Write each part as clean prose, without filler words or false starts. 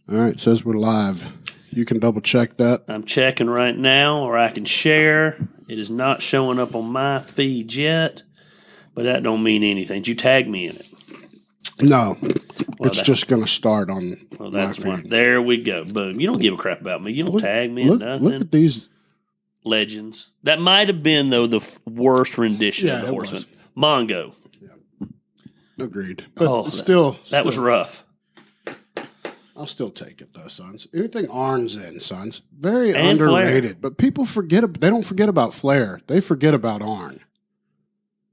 All right, it says we're live. You can double check that. I'm checking right now, or I can share. It is not showing up on my feed yet, but that don't mean anything. Did you tag me in it? No, it's just going to start on that's my one. feed. There we go. Boom. You don't give a crap about me. You don't tag me in nothing. Look at these. Legends. That might have been, though, the worst rendition of the Horseman. Mongo. Yeah. Agreed. But still. That was rough. I'll still take it, though, sons. Anything Arn's in, sons. Very and underrated. Flair. But people forget. They don't forget about Flair. They forget about Arn.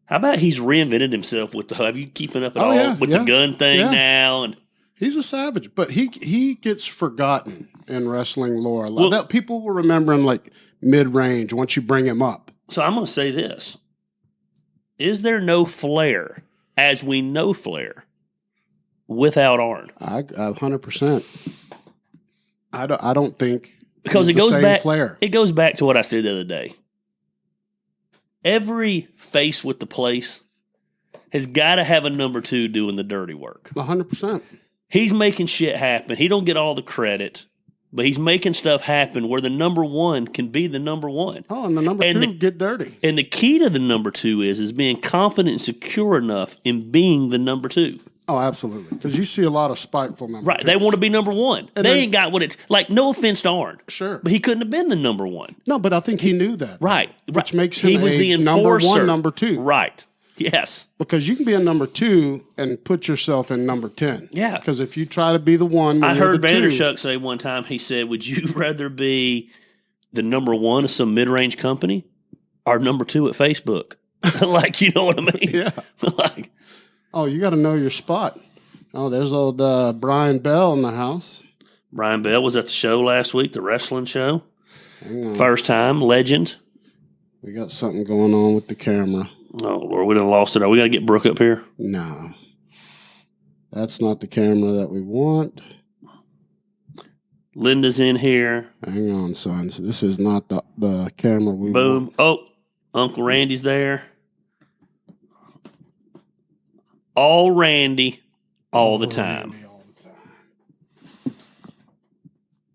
How about he's reinvented himself with the Have you keeping up at all with the gun thing now? And he's a savage, but he gets forgotten in wrestling lore. Well, people will remember him like mid-range once you bring him up. So I'm going to say this. Is there no Flair, as we know Flair, without Arn? 100%. I don't think because it goes back. Flair. It goes back to what I said the other day. Every face with the place has got to have a number two doing the dirty work. 100%. He's making shit happen. He don't get all the credit, but he's making stuff happen where the number one can be the number one. Oh, and the number two get dirty. And the key to the number two is being confident and secure enough in being the number two. Oh, absolutely. Because you see a lot of spiteful numbers. Right. They want to be number one. And they ain't got what it's like. No offense to Arn. Sure. But he couldn't have been the number one. No, but I think he knew that. Right. Which makes him he was the number enforcer. one, number two. Right. Yes. Because you can be a number two and put yourself in number 10. Yeah. Because if you try to be the one, I heard Vanderschuck say one time, he said, would you rather be the number one of some mid-range company or number two at Facebook? Like, you know what I mean? Yeah. Like, oh, you got to know your spot. Oh, there's old Brian Bell in the house. Brian Bell was at the show last week, the wrestling show. First time, legend. We got something going on with the camera. Oh, Lord, we done lost it. We got to get Brooke up here? No. That's not the camera that we want. Linda's in here. Hang on, sons. This is not the camera we Boom. want. Oh, Uncle Randy's there. All Randy. All the time.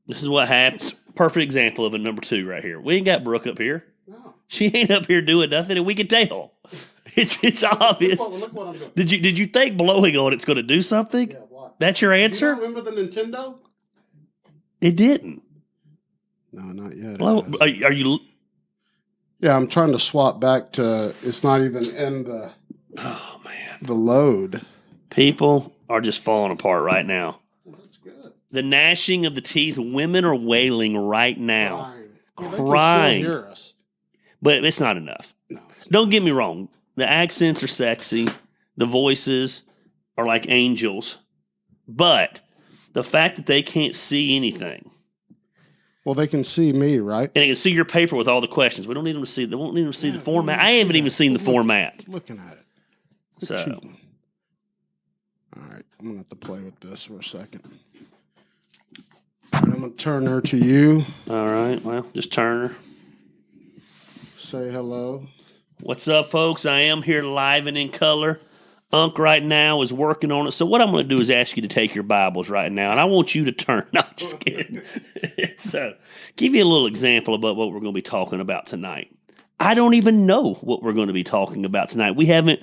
This is what happens. Perfect example of a number two right here. We ain't got Brooke up here. No. She ain't up here doing nothing, and we can tell. It's obvious. Look what I'm doing. Did you think blowing on it's going to do something? Yeah, what? That's your answer? You remember the Nintendo? It didn't. No, not yet. Are you? Yeah, I'm trying to swap back to. It's not even in the. Oh man, the load. People are just falling apart right now. That's good. The gnashing of the teeth. Women are wailing right now. Crying. Crying. They can still hear us. But it's not enough. No. Don't get me wrong. The accents are sexy. The voices are like angels. But the fact that they can't see anything. Well, they can see me, right? And they can see your paper with all the questions. We don't need them to see. They won't need them to see the format. I haven't even seen the format. Looking at it. So. Cheating. All right, I'm going to have to play with this for a second. I'm going to turn her to you. All right, well, just turn her. Say hello. What's up, folks? I am here live and in color. Unc right now is working on it. So what I'm going to do is ask you to take your Bibles right now, and I want you to turn. No, I'm just kidding. So give you a little example about what we're going to be talking about tonight. I don't even know what we're going to be talking about tonight. We haven't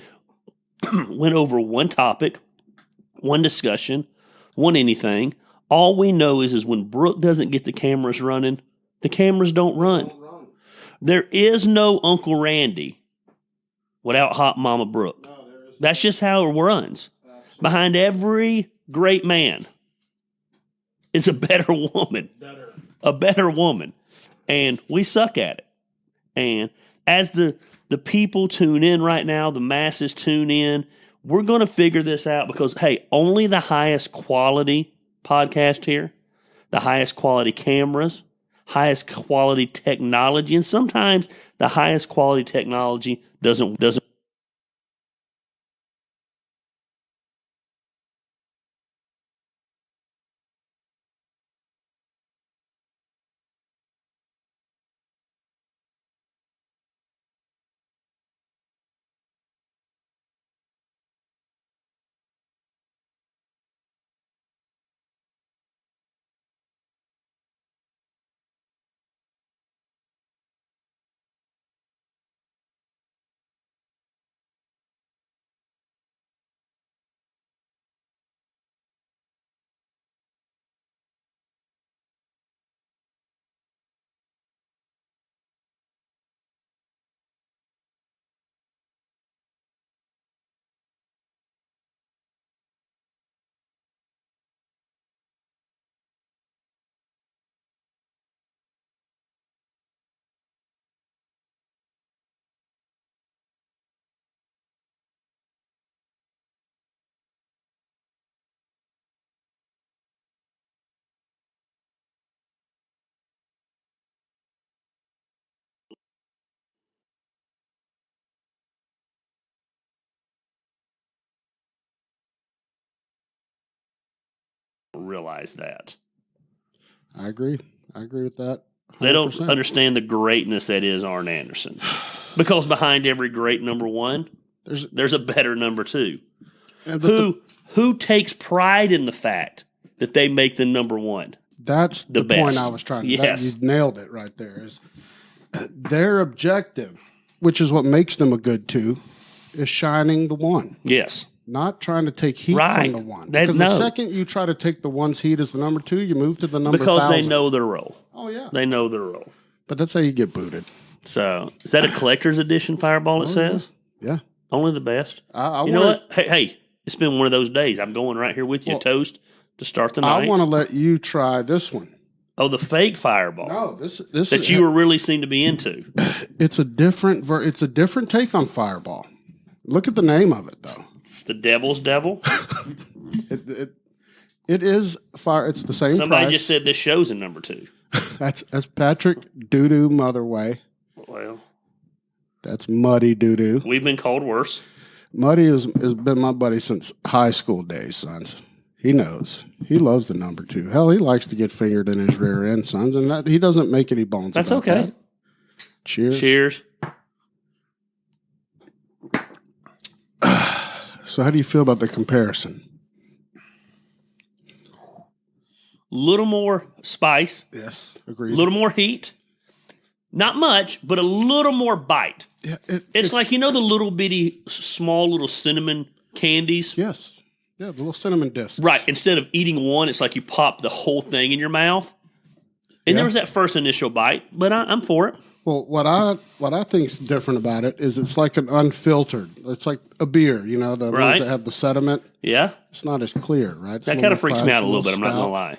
went over one topic, one discussion, one anything. All we know is when Brooke doesn't get the cameras running, the cameras don't run. There is no Uncle Randy without Hot Mama Brooke. No, that's just how it runs. Absolutely. Behind every great man is a better woman. A better woman. And we suck at it. And as the people tune in right now, the masses tune in, we're going to figure this out because, hey, only the highest quality podcast here, the highest quality cameras, highest quality technology, and sometimes the highest quality technology doesn't realize that. I agree with that. 100%. They don't understand the greatness that is Arn Anderson. Because behind every great number one, there's a better number two. Who takes pride in the fact that they make the number one? That's the best. point I was trying to make. Yes. You nailed it right there. Is their objective, which is what makes them a good two, is shining the one. Yes. Not trying to take heat from the one. Because the second you try to take the one's heat as the number two, you move to the number 1,000. Because they know their role. Oh, yeah. They know their role. But that's how you get booted. So, is that a collector's edition Fireball, it says? Yeah. Only the best. You know what? Hey, it's been one of those days. I'm going right here with you, toast, to start the night. I want to let you try this one. Oh, the fake Fireball. No, this that you really seem to be into. It's a different take on Fireball. Look at the name of it, though. It's the Devil's Devil. It is fire. It's the same. Somebody price. just said this show's in number 2. That's Patrick Doo-Doo Motherway. Well, that's Muddy Doo-Doo. We've been called worse. Muddy has been my buddy since high school days, sons. He knows. He loves the number 2. Hell, he likes to get fingered in his rear end, sons, and he doesn't make any bones. That's about okay. That. Cheers. Cheers. So how do you feel about the comparison? Little more spice. Yes, agreed. A little more heat. Not much, but a little more bite. Yeah, it's like, the little bitty, small little cinnamon candies. Yes. Yeah, the little cinnamon discs. Right. Instead of eating one, it's like you pop the whole thing in your mouth. And there was that first initial bite, but I'm for it. Well, what I think is different about it is it's like an unfiltered. It's like a beer, the ones that have the sediment. Yeah. It's not as clear, right? That kind of freaks me out a little bit, I'm not going to lie.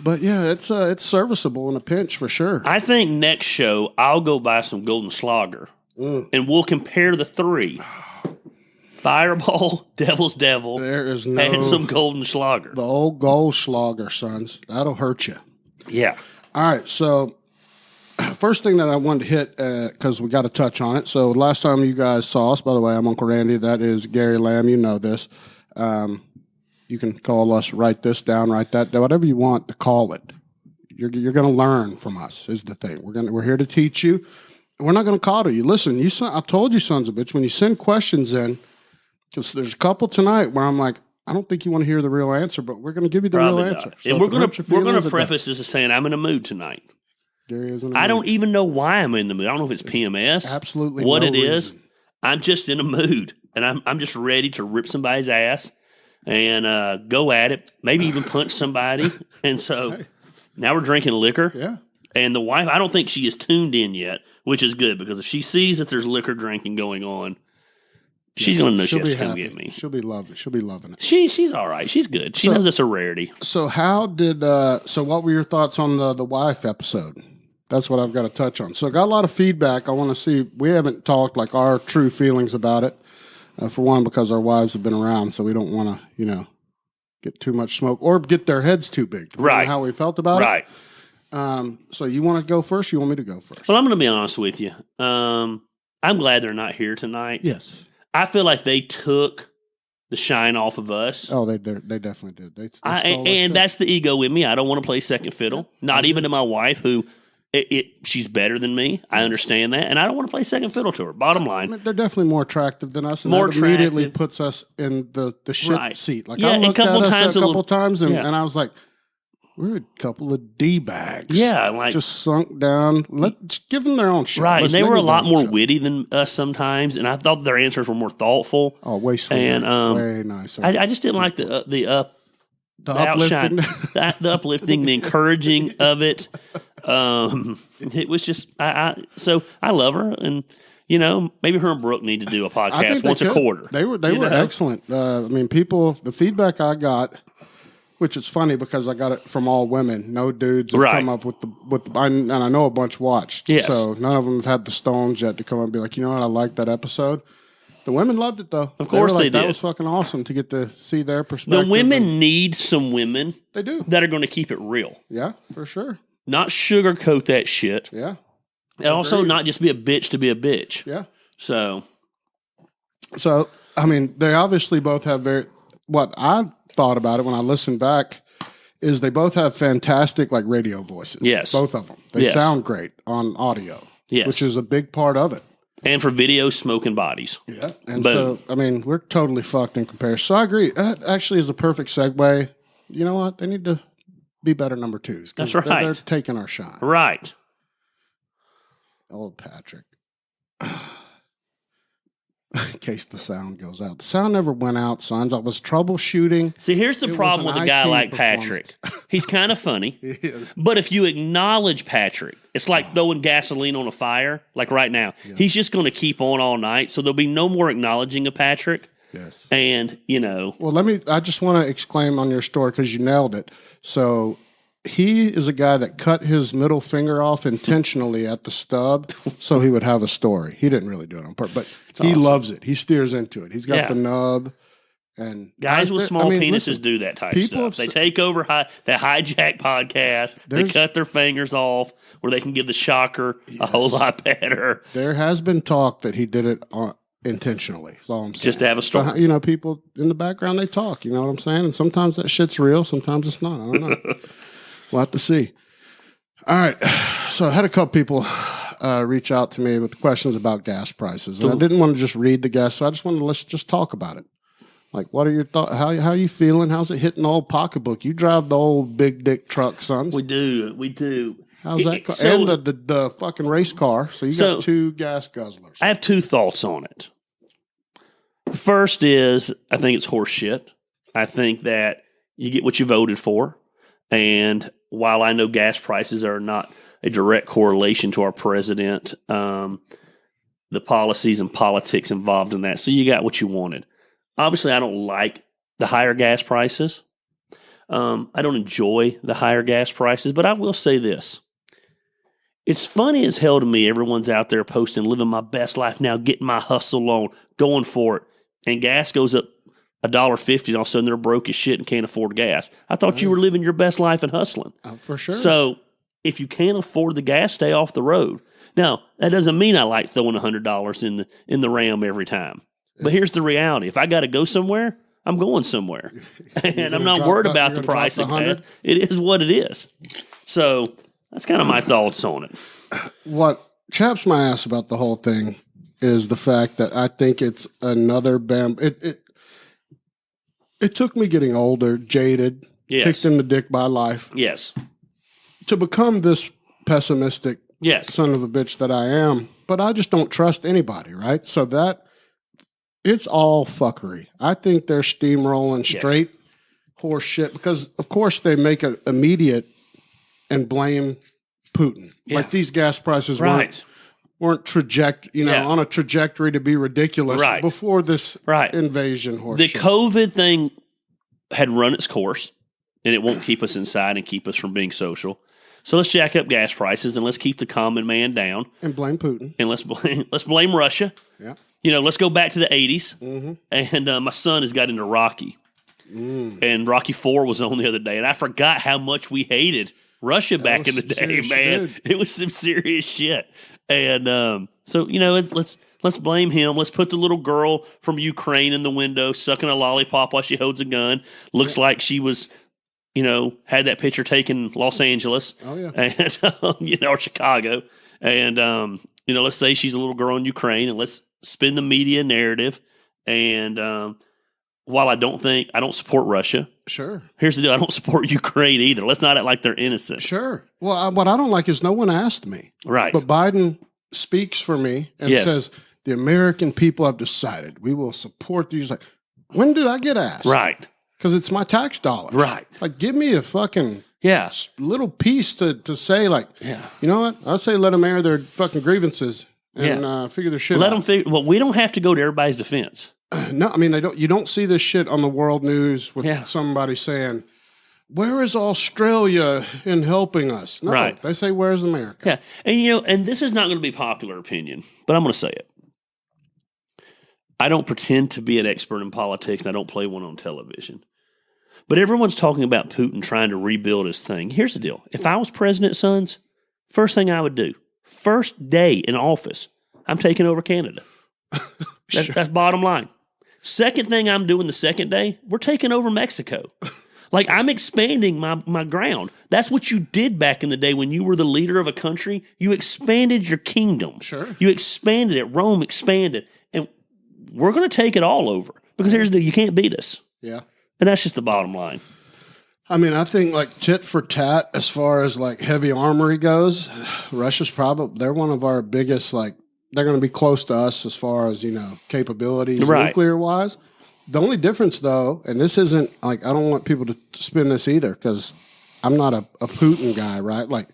But yeah, it's serviceable in a pinch for sure. I think next show I'll go buy some Golden Slogger, and we'll compare the 3. Fireball, Devil's Devil, and some Golden Slogger. The old Gold Slogger, sons. That'll hurt you. Yeah. All right, so first thing that I wanted to hit, because we got to touch on it. So last time you guys saw us, by the way, I'm Uncle Randy. That is Gary Lamb. You know this. You can call us, write this down, write that down, whatever you want to call it. You're going to learn from us is the thing. We're here to teach you. We're not going to coddle you. Listen, I told you, sons of bitch, when you send questions in, because there's a couple tonight where I'm like, I don't think you want to hear the real answer, but we're going to give you the real answer. So and we're going to preface this as saying I'm in a mood tonight. Gary is in a mood. I don't even know why I'm in the mood. I don't know if it's PMS. Absolutely what no it is. reason. I'm just in a mood, and I'm just ready to rip somebody's ass and go at it, maybe even punch somebody. And so now we're drinking liquor. Yeah. And the wife, I don't think she is tuned in yet, which is good because if she sees that there's liquor drinking going on, she's going to know she has to come get me. She'll be loving it. She's all right. She's good. She knows it's a rarity. So what were your thoughts on the wife episode? That's what I've got to touch on. So I got a lot of feedback. I want to see. We haven't talked like our true feelings about it. For one, because our wives have been around, so we don't want to, get too much smoke or get their heads too big. Right. How we felt about it. Right. So you want to go first? You want me to go first? Well, I'm going to be honest with you. I'm glad they're not here tonight. Yes. I feel like they took the shine off of us. Oh, they definitely did. They and that's the ego in me. I don't want to play second fiddle. Not even to my wife, who she's better than me. I understand that, and I don't want to play second fiddle to her. Bottom line, they're definitely more attractive than us, and that immediately puts us in the shit seat. Like I looked at us a couple times, and I was like, we're a couple of D-bags. Yeah, like just sunk down. Let's give them their own shit. Right, and they were a lot more witty than us sometimes, and I thought their answers were more thoughtful. Oh, way sweeter, and way nicer. I just didn't like the uplifting, the uplifting, the encouraging of it. It was just so I love her, and maybe her and Brooke need to do a podcast once a quarter. They were excellent. The feedback I got, which is funny because I got it from all women. No dudes have come up with and I know a bunch watched. Yes. So none of them have had the stones yet to come up and be like, you know what, I like that episode. The women loved it though. Of course they did. That was fucking awesome to get to see their perspective. The women need some women. They do. That are going to keep it real. Yeah, for sure. Not sugarcoat that shit. Yeah. And also not just be a bitch to be a bitch. Yeah. So, they obviously both have what I thought about it when I listened back is they both have fantastic like radio voices. Yes. Both of them. They sound great on audio. Yes. Which is a big part of it. And for video, smoking bodies. Yeah. And so, I mean, we're totally fucked in comparison. So I agree. That actually is a perfect segue. You know what? They need to be better number twos. That's right. They're taking our shine. Right. Old Patrick. In case the sound goes out. The sound never went out, sons. I was troubleshooting. See, here's the problem with a guy like Patrick. He's kind of funny. But if you acknowledge Patrick, it's like throwing gasoline on a fire, like right now. Yeah. He's just going to keep on all night, so there'll be no more acknowledging of Patrick. Yes. And, you know. Well, I just want to exclaim on your story because you nailed it. So he is a guy that cut his middle finger off intentionally at the stub so he would have a story. He didn't really do it on purpose, but he loves it. He steers into it. He's got the nub. And guys with small penises do that type stuff. They take over that hijack podcast. They cut their fingers off where they can give the shocker a whole lot better. There has been talk that he did it intentionally. That's all I'm saying. Just to have a story. So, you know, people in the background, they talk. You know what I'm saying? And sometimes that shit's real. Sometimes it's not. I don't know. We'll have to see. All right. So I had a couple people reach out to me with questions about gas prices. And I didn't want to just read the gas, so I just wanted to let's just talk about it. Like, what are your thoughts? How are you feeling? How's it hitting the old pocketbook? You drive the old big dick truck, sons. We do. How's that? And the fucking race car. So you got two gas guzzlers. I have two thoughts on it. First is, I think it's horse shit. I think that you get what you voted for. And while I know gas prices are not a direct correlation to our president, the policies and politics involved in that. So you got what you wanted. Obviously, I don't like the higher gas prices. I don't enjoy the higher gas prices, but I will say this. It's funny as hell to me. Everyone's out there posting, living my best life now, getting my hustle on, going for it. And gas goes up $1.50, and all of a sudden they're broke as shit and can't afford gas. I thought you were living your best life and hustling. For sure. So if you can't afford the gas, stay off the road. Now, that doesn't mean I like throwing $100 in the Ram every time. But here's the reality. If I got to go somewhere, I'm going somewhere. And I'm not worried about the price of gas. It is what it is. So that's kind of my thoughts on it. What chaps my ass about the whole thing is the fact that I think it's another It took me getting older, jaded, kicked in the dick by life. Yes. To become this pessimistic son of a bitch that I am. But I just don't trust anybody, right? So it's all fuckery. I think they're steamrolling straight horse shit because, of course, they make it immediate and blame Putin. Yeah. Like these gas prices weren't on a trajectory to be ridiculous before this invasion horse shit. The COVID thing had run its course, and it won't keep us inside and keep us from being social. So let's jack up gas prices and let's keep the common man down. And blame Putin. And let's blame Russia. Yeah. You know, let's go back to the 80s. Mm-hmm. And my son has got into Rocky. And Rocky 4 was on the other day. And I forgot how much we hated Russia back in the day, man. Shit. It was some serious shit. And so, you know, let's blame him. Let's put the little girl from Ukraine in the window sucking a lollipop while she holds a gun. Looks like she was, you know, had that picture taken in Los Angeles. Oh, yeah. And, or Chicago. And, you know, let's say she's a little girl in Ukraine and let's spin the media narrative. And while I don't support Russia. Sure. Here's the deal. I don't support Ukraine either. Let's not act like they're innocent. Sure. Well, what I don't like is no one asked me. Right. But Biden speaks for me and says, the American people have decided we will support these. Like, when did I get asked? Right. Because it's my tax dollars. Right. Like, give me a fucking little piece to say, like, you know what? I'd say let them air their fucking grievances and figure their shit out. Let them figure. Well, we don't have to go to everybody's defense. No, I mean, you don't see this shit on the world news with somebody saying, where is Australia in helping us? No, they say, where's America? Yeah. And, you know, and this is not going to be popular opinion, but I'm going to say it. I don't pretend to be an expert in politics, and I don't play one on television. But everyone's talking about Putin trying to rebuild his thing. Here's the deal. If I was president, sons, first thing I would do, first day in office, I'm taking over Canada. That's bottom line. Second thing I'm doing the second day, we're taking over Mexico. Like, I'm expanding my ground. That's what you did back in the day when you were the leader of a country. You expanded your kingdom. Sure. You expanded it. Rome expanded. And we're going to take it all over. Because here's the deal, you can't beat us. Yeah. And that's just the bottom line. I mean, I think like tit for tat as far as like heavy armory goes, Russia's they're one of our biggest, like, they're going to be close to us as far as, capabilities nuclear wise. The only difference, though, and this isn't like, I don't want people to spin this either because I'm not a Putin guy, right? Like,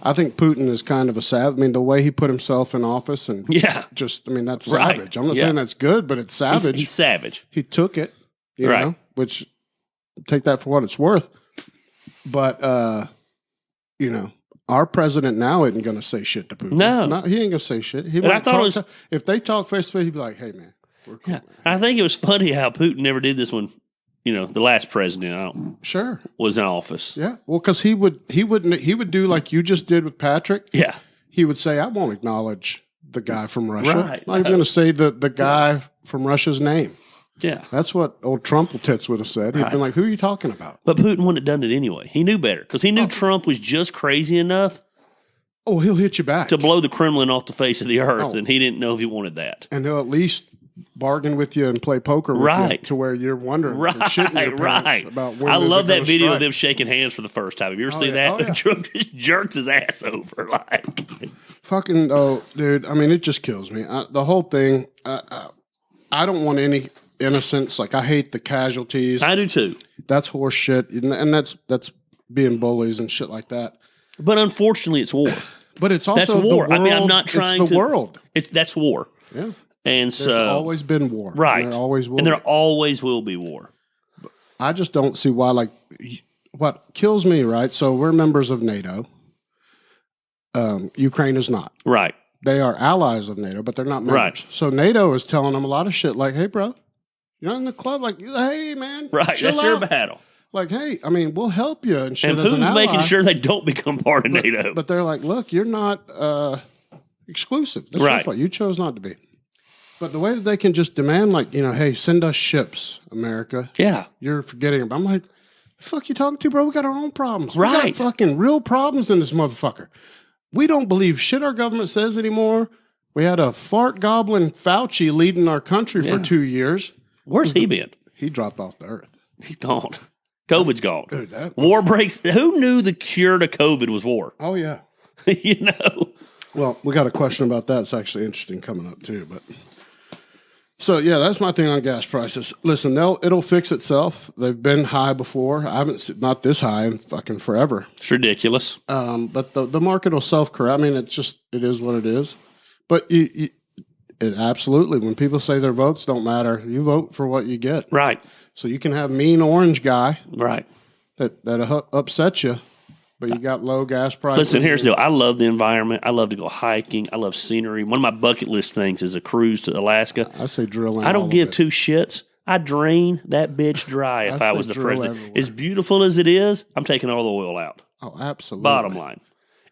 I think Putin is kind of a savage. I mean, the way he put himself in office and that's savage. I'm not saying that's good, but it's savage. He's savage. He took it, you know, which take that for what it's worth. But, our president now isn't going to say shit to Putin. No. He ain't going to say shit. If they talk face to face, he'd be like, hey, man. We're cool, man. I think it was funny how Putin never did this when, the last president was in office. Yeah. Well, because he would do like you just did with Patrick. Yeah. He would say, I won't acknowledge the guy from Russia. Right. I'm not even going to say the guy from Russia's name. Yeah. That's what old Trumpletits would have said. He'd been like, who are you talking about? But Putin wouldn't have done it anyway. He knew better because he knew Trump was just crazy enough. Oh, he'll hit you back. To blow the Kremlin off the face of the earth, and he didn't know if he wanted that. And he'll at least bargain with you and play poker with you to where you're wondering and shitting your pants about when I love that video strike. of them shaking hands for the first time. Have you ever seen that? Oh, yeah. Trump just jerks his ass over. Like, fucking, dude, I mean, it just kills me. The whole thing, I don't want any innocence. Like, I hate the casualties. I do too. That's horse shit. And that's being bullies and shit like that. But unfortunately, it's war. But it's also that's war. The world. I mean, I'm not trying it's the world. That's war. Yeah. And there's always been war. Right. And there always will. And there always will be war. I just don't see why, like, what kills me, right? So we're members of NATO. Ukraine is not. Right. They are allies of NATO, but they're not members. Right. So NATO is telling them a lot of shit like, hey, bro, you're not in the club. Like, hey, man. Right. That's your battle. Like, hey, I mean, we'll help you and shit. And as an Putin's ally, making sure they don't become part of NATO. But they're like, look, you're not exclusive. That's your fault. You chose not to be. But the way that they can just demand, like, hey, send us ships, America. Yeah. You're forgetting about. I'm like, the fuck you talking to, bro? We got our own problems. Right. We got fucking real problems in this motherfucker. We don't believe shit our government says anymore. We had a fart goblin Fauci leading our country for 2 years. Where's he been? He dropped off the earth. He's gone. COVID's gone. Dude, war breaks. Who knew the cure to COVID was war? Oh, yeah. Well, we got a question about that. It's actually interesting coming up, too. But so, yeah, that's my thing on gas prices. Listen, it'll fix itself. They've been high before. I haven't, not this high in fucking forever. It's ridiculous. But the market will self-correct. I mean, it is what it is. But it absolutely, when people say their votes don't matter, you vote for what you get. Right. So you can have mean orange guy. Right. That upsets you, but you got low gas prices. Listen, here's the deal. I love the environment. I love to go hiking. I love scenery. One of my bucket list things is a cruise to Alaska. I say drilling. I don't give two shits. I drain that bitch dry if I was the president. Everywhere. As beautiful as it is, I'm taking all the oil out. Oh, absolutely. Bottom line.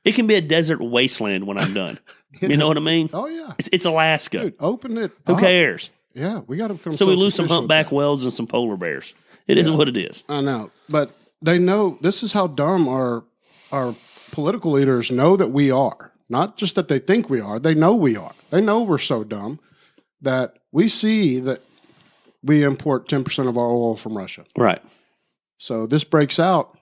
It can be a desert wasteland when I'm done. You know what I mean? Oh, yeah. It's Alaska. Dude, open it Who cares? Yeah, we got to become so we lose some humpback whales and some polar bears. It is what it is. I know, but they know this is how dumb our political leaders know that we are. Not just that they think we are; they know we are. They know we're so dumb that we see that we import 10% of our oil from Russia. Right. So this breaks out.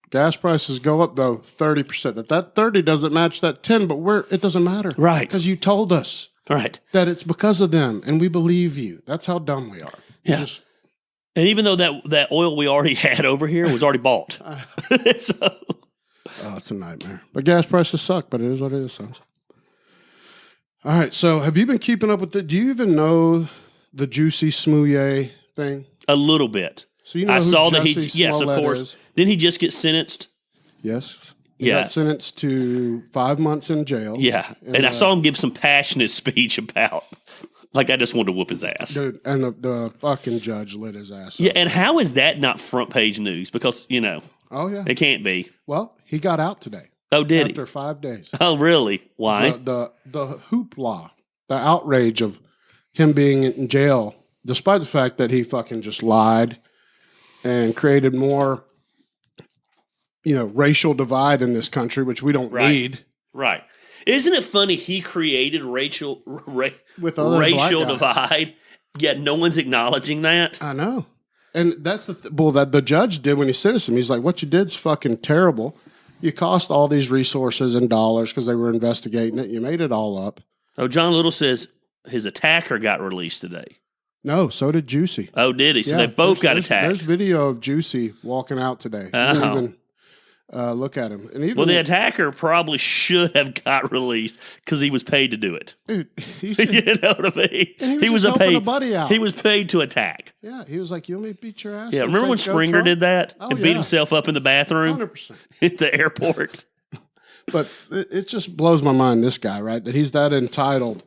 Gas prices go up though 30%. That 30 doesn't match that 10, but it doesn't matter. Right. Because you told us. Right. That it's because of them, and we believe you. That's how dumb we are. Yeah. And even though that oil we already had over here was already bought. So. Oh, it's a nightmare. But gas prices suck, but it is what it is, sons. All right, so have you been keeping up with do you even know the Juicy Smouye thing? A little bit. So you know I who saw Jesse that yes, of course. Is? Didn't he just get sentenced? Yes. He got sentenced to 5 months in jail. Yeah. And I saw him give some passionate speech about, like, I just wanted to whoop his ass. Dude, and the fucking judge lit his ass up. Yeah, and how is that not front page news? Because, oh, yeah. It can't be. Well, he got out today. Oh, did he? After 5 days. Oh, really? Why? The hoopla, the outrage of him being in jail, despite the fact that he fucking just lied and created more racial divide in this country, which we don't need. Right. Isn't it funny he created racial racial divide, yet no one's acknowledging that? I know. And that's that the judge did when he sentenced him. He's like, what you did's fucking terrible. You cost all these resources and dollars because they were investigating it. You made it all up. Oh, John Little says his attacker got released today. No, so did Juicy. Oh, did he? So they both got attacked. There's video of Juicy walking out today. You didn't even look at him. And even the attacker probably should have got released because he was paid to do it. Dude, you know what I mean? He was helping a buddy out. He was paid to attack. Yeah, he was like, "You want me to beat your ass?" Yeah, remember when Springer did that and beat himself up in the bathroom 100%. at the airport? But it just blows my mind, this guy, right? That he's that entitled.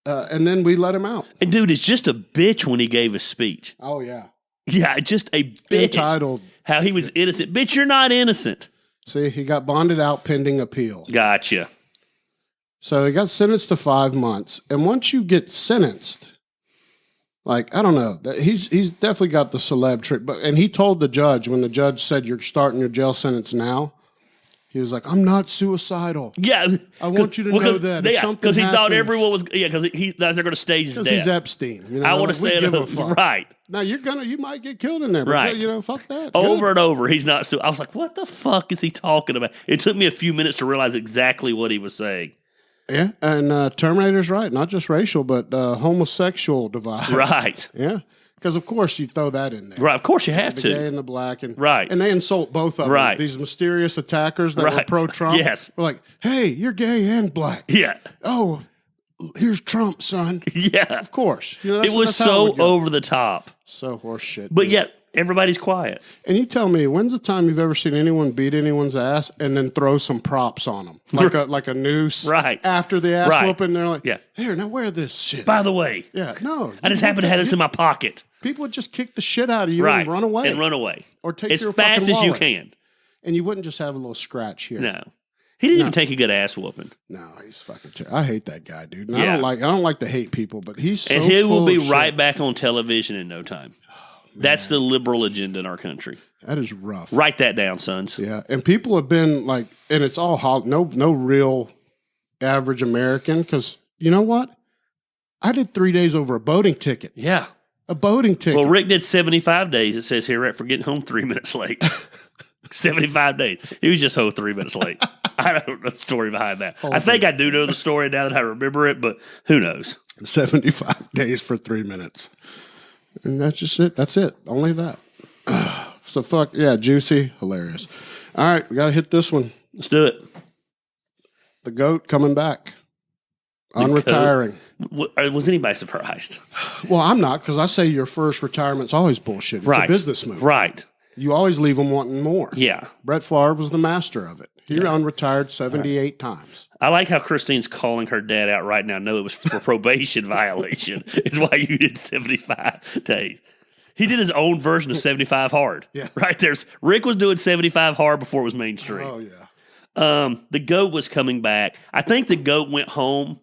And then we let him out. And dude, it's just a bitch when he gave his speech. Oh, yeah. Yeah, just a bitch. Entitled. How he was innocent. Bitch, you're not innocent. See, he got bonded out pending appeal. Gotcha. So he got sentenced to 5 months. And once you get sentenced, like, I don't know. He's definitely got the celeb trick. And he told the judge, when the judge said, you're starting your jail sentence now, he was like, I'm not suicidal. Yeah. I want you to know that. Because he thought everyone was, because they're going to stage his death. Because he's Epstein. I want to say it. Right. Now, you might get killed in there. But right. Fuck that. Over and over. He's not so. I was like, what the fuck is he talking about? It took me a few minutes to realize exactly what he was saying. Yeah. And Terminator's right. Not just racial, but homosexual divide. Right. Yeah. Because, of course, you throw that in there. Right, of course you have the to. The gay and the black. And, right. And they insult both of them. Right. These mysterious attackers that were pro-Trump. Yes. We're like, hey, you're gay and black. Yeah. Oh, here's Trump, son. Yeah. Of course. It was so over the top. So horse shit. But yet, everybody's quiet. And you tell me, when's the time you've ever seen anyone beat anyone's ass and then throw some props on them? Like a noose. Right. After the ass whooping, they're like, yeah. Here, now wear this shit. By the way. Yeah, no. I just happen to have this in my pocket. People would just kick the shit out of you and run away. Or take as your fast fucking as you wallet. can. And you wouldn't just have a little scratch here. No. He didn't even take a good ass whooping. No, he's fucking terrible. I hate that guy, dude. I don't like to hate people, but he's so and he will be full of right shit. back on television in no time. That's the liberal agenda in our country. That is rough. Write that down, sons. Yeah, and people have been like, and it's all no real average American, because you know what? I did 3 days over a boating ticket. Yeah. A boating ticket. Well, Rick did 75 days. It says here, for getting home 3 minutes late. 75 days. He was just home 3 minutes late. I don't know the story behind that. I think I do know the story now that I remember it, but who knows? 75 days for 3 minutes. And that's just it. That's it. Only that. So fuck, yeah, Juicy. Hilarious. All right, we got to hit this one. Let's do it. The GOAT coming back. Unretiring. Was anybody surprised? Well, I'm not, because I say your first retirement's always bullshit. It's a business move. Right. You always leave them wanting more. Yeah. Brett Favre was the master of it. He unretired 78 times. I like how Christine's calling her dad out right now. No, it was for probation violation. It's why you did 75 days. He did his own version of 75 hard. Yeah. Right there's Rick was doing 75 hard before it was mainstream. Oh, yeah. The GOAT was coming back. I think the GOAT went home,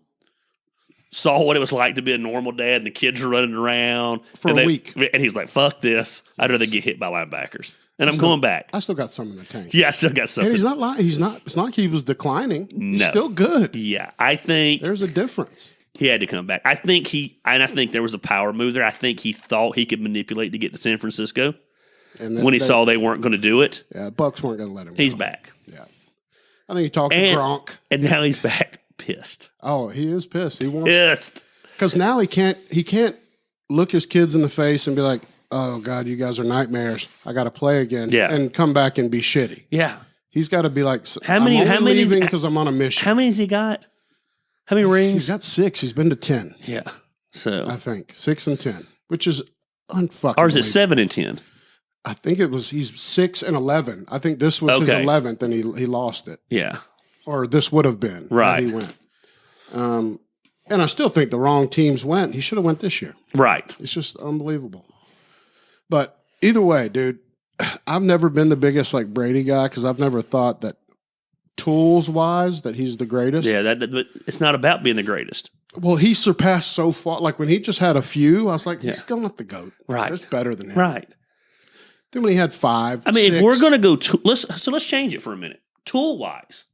saw what it was like to be a normal dad, and the kids are running around. For a week. And he's like, fuck this. I'd rather get hit by linebackers. And I'm going back. I still got some in the tank. Yeah, I still got some. And he's not lying. It's not like he was declining. He's No. still good. Yeah, I think There's a difference. he had to come back. I think there was a power move there. I think he thought he could manipulate to get to San Francisco. And then When he saw they weren't going to do it, Yeah, Bucks weren't going to let him he's go. back. Yeah. I think he talked to Gronk. And now he's back pissed. Oh, he is pissed. He wants Pissed. because now he can't look his kids in the face and be like, "Oh God, you guys are nightmares. I got to play again." Yeah. And come back and be shitty. Yeah. He's got to be like, How many leaving because I'm on a mission. How many has he got? How many rings? He's got 6. He's been to 10. Yeah. So I think 6 and 10, which is unfucking. Or is it 7 and 10? I think he's 6 and 11. I think this was his 11th, and he lost it. Yeah. Or this would have been. Right. He went. And I still think the wrong teams went. He should have went this year. Right. It's just unbelievable. But either way, dude, I've never been the biggest like Brady guy because I've never thought that tools wise that he's the greatest. Yeah, but it's not about being the greatest. Well, he surpassed so far. Like when he just had a few, I was like, he's still not the GOAT. Right. There's better than him. Right. Then when he had 5, I mean, 6. if we're going to go, let's change it for a minute. Tool wise,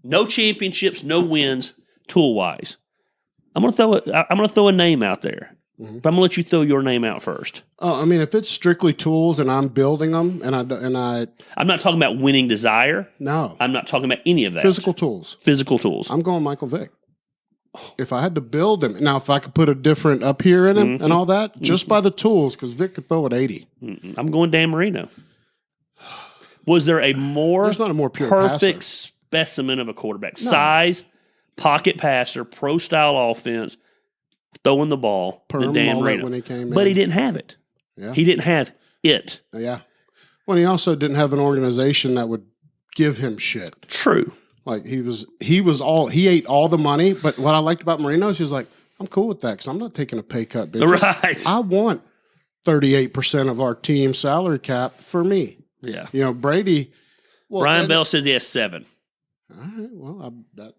no championships, no wins. Tool wise, I'm going to throw a name out there, but I'm going to let you throw your name out first. Oh, I mean, if it's strictly tools and I'm building them, I'm not talking about winning desire. No, I'm not talking about any of that. Physical tools. I'm going Michael Vick. If I had to build him, now if I could put a different up here in him and all that, just by the tools, because Vic could throw at 80. I'm going Dan Marino. Was there a more, There's not a more pure perfect passer. specimen of a quarterback? No. Size, pocket passer, pro style offense, throwing the ball than Dan Marino. When he came in. But he didn't have it. Yeah. He didn't have it. Yeah. Well, he also didn't have an organization that would give him shit. True. Like he ate all the money. But what I liked about Marino is he's like, I'm cool with that because I'm not taking a pay cut, bitch. Right. I want 38% of our team salary cap for me. Yeah. You know, Brady. Well, Brian Bell says he has 7. All right. Well, that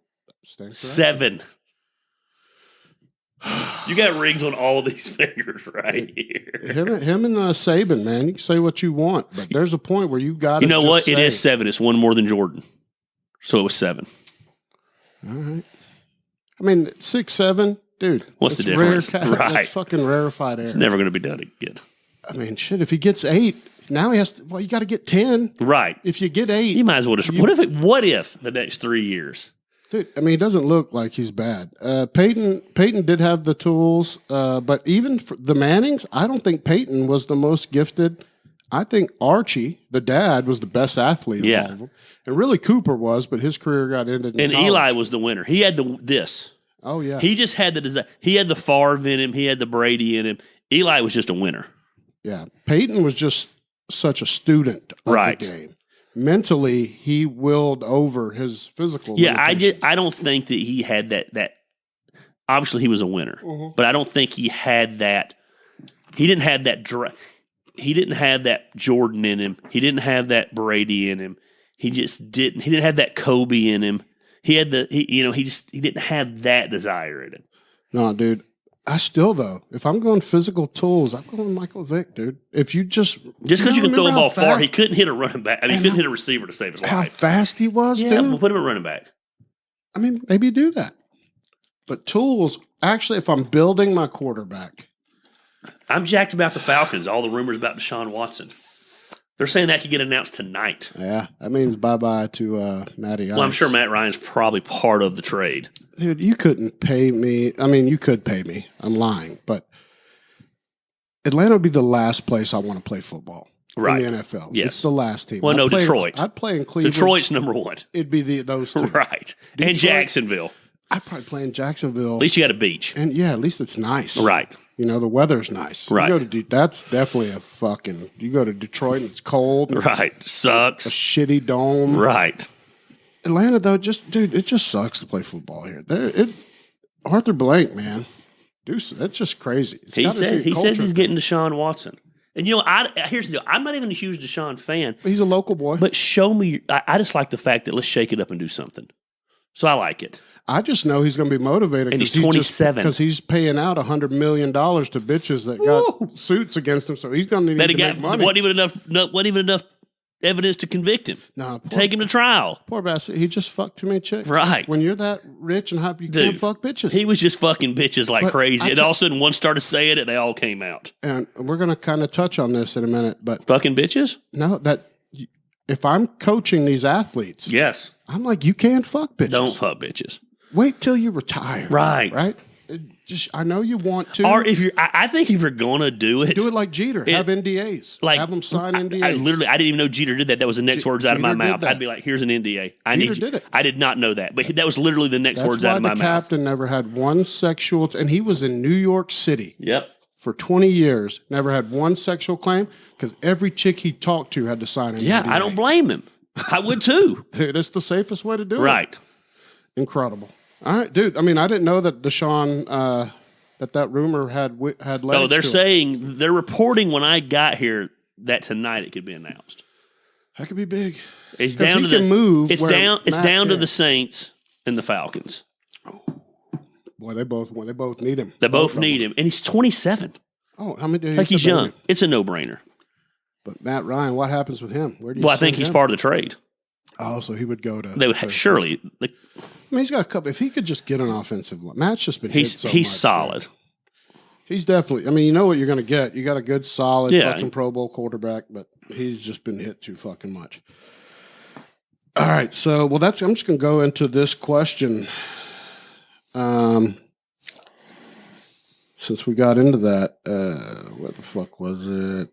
stands 7. You got rings on all these fingers right here. Him and Saban, man. You can say what you want, but there's a point where you got to. You know what? It is 7. It's one more than Jordan. So it was 7. All right. I mean, 6, 7, dude. What's the difference? Right. It's fucking rarefied air. It's never going to be done again. I mean, shit. If he gets 8, now he has to. Well, you got to get 10. Right. If you get 8, you might as well just. What if the next 3 years? Dude, I mean, he doesn't look like he's bad. Peyton did have the tools, but even for the Mannings, I don't think Peyton was the most gifted. I think Archie, the dad, was the best athlete of all of them. And really Cooper was, but his career got ended in college. Eli was the winner. He had this. Oh, yeah. He just had the design. He had the Favre in him. He had the Brady in him. Eli was just a winner. Yeah. Peyton was just such a student of the game. Mentally, he willed over his physical. Yeah, I don't think that he had that. Obviously, he was a winner, but I don't think he had that. He didn't have that. He didn't have that Jordan in him. He didn't have that Brady in him. He just didn't. He didn't have that Kobe in him. He had he didn't have that desire in him. No, dude. I still, though, if I'm going physical tools, I'm going Michael Vick, dude. If you just because you can throw a ball far, he couldn't hit a running back. I mean, he couldn't hit a receiver to save his life. How fast he was, yeah, dude. We'll put him at running back. I mean, maybe do that. But tools, actually, if I'm building my quarterback. I'm jacked about the Falcons. All the rumors about Deshaun Watson. They're saying that could get announced tonight. Yeah, that means bye-bye to Matty Ice. Well, I'm sure Matt Ryan's probably part of the trade. Dude, you couldn't pay me. I mean, you could pay me. I'm lying. But Atlanta would be the last place I want to play football in the NFL. Yes. It's the last team. Well, Detroit. I'd play in Cleveland. Detroit's number 1. It'd be those two. Right. Detroit, and Jacksonville. I'd probably play in Jacksonville. At least you got a beach. And, yeah, at least it's nice. Right. You know, the weather's nice. Right. That's definitely you go to Detroit and it's cold. And right. Sucks. A shitty dome. Right. Atlanta, though, it just sucks to play football here. Arthur Blank, man. Dude, that's just crazy. He says he's getting Deshaun Watson. And, you know, here's the deal. I'm not even a huge Deshaun fan. But he's a local boy. But show me. I just like the fact that let's shake it up and do something. So I like it. I just know he's going to be motivated. And he's 27. Because he's paying out $100 million to bitches that got suits against him. So he's going to need to make money. Wasn't even enough evidence to convict him. No, take him to trial. Poor bastard. He just fucked too many chicks. Right. When you're that rich and happy, you can't fuck bitches. He was just fucking bitches like crazy. And all of a sudden, one started saying it, they all came out. And we're going to kind of touch on this in a minute. But fucking bitches? No, if I'm coaching these athletes, yes, I'm like, you can't fuck bitches. Don't fuck bitches. Wait till you retire. Right. I know you want to. Or I think if you're gonna do it like Jeter. Have NDAs. Have them sign NDAs. I didn't even know Jeter did that. That was the next words out of my mouth. I'd be like, here's an NDA. Jeter did it. I did not know that, but that was literally the next words out of my mouth. The captain never had one sexual, and he was in New York City. Yep. For 20 years, never had one sexual claim because every chick he talked to had to sign an NDA. Yeah, I don't blame him. I would too. Dude, it's the safest way to do it. Right. Incredible. All right, dude. I mean, I didn't know that Deshaun, that rumor had legs. No, they're reporting when I got here that tonight it could be announced. That could be big. It's down to move. It's down to the Saints and the Falcons. Boy, they both need him. They both need him, and he's 27. Oh, how many? Like he's young. It's a no-brainer. But Matt Ryan, what happens with him? Where do you Well, I think he's part of the trade. Oh, so he would go to. They would surely. I mean, he's got a couple. If he could just get an offensive line, Matt's just been. He's solid. Man. He's definitely. I mean, you know what you're going to get. You got a good, solid, fucking Pro Bowl quarterback, but he's just been hit too fucking much. All right, so I'm just going to go into this question. Since we got into that, what the fuck was it?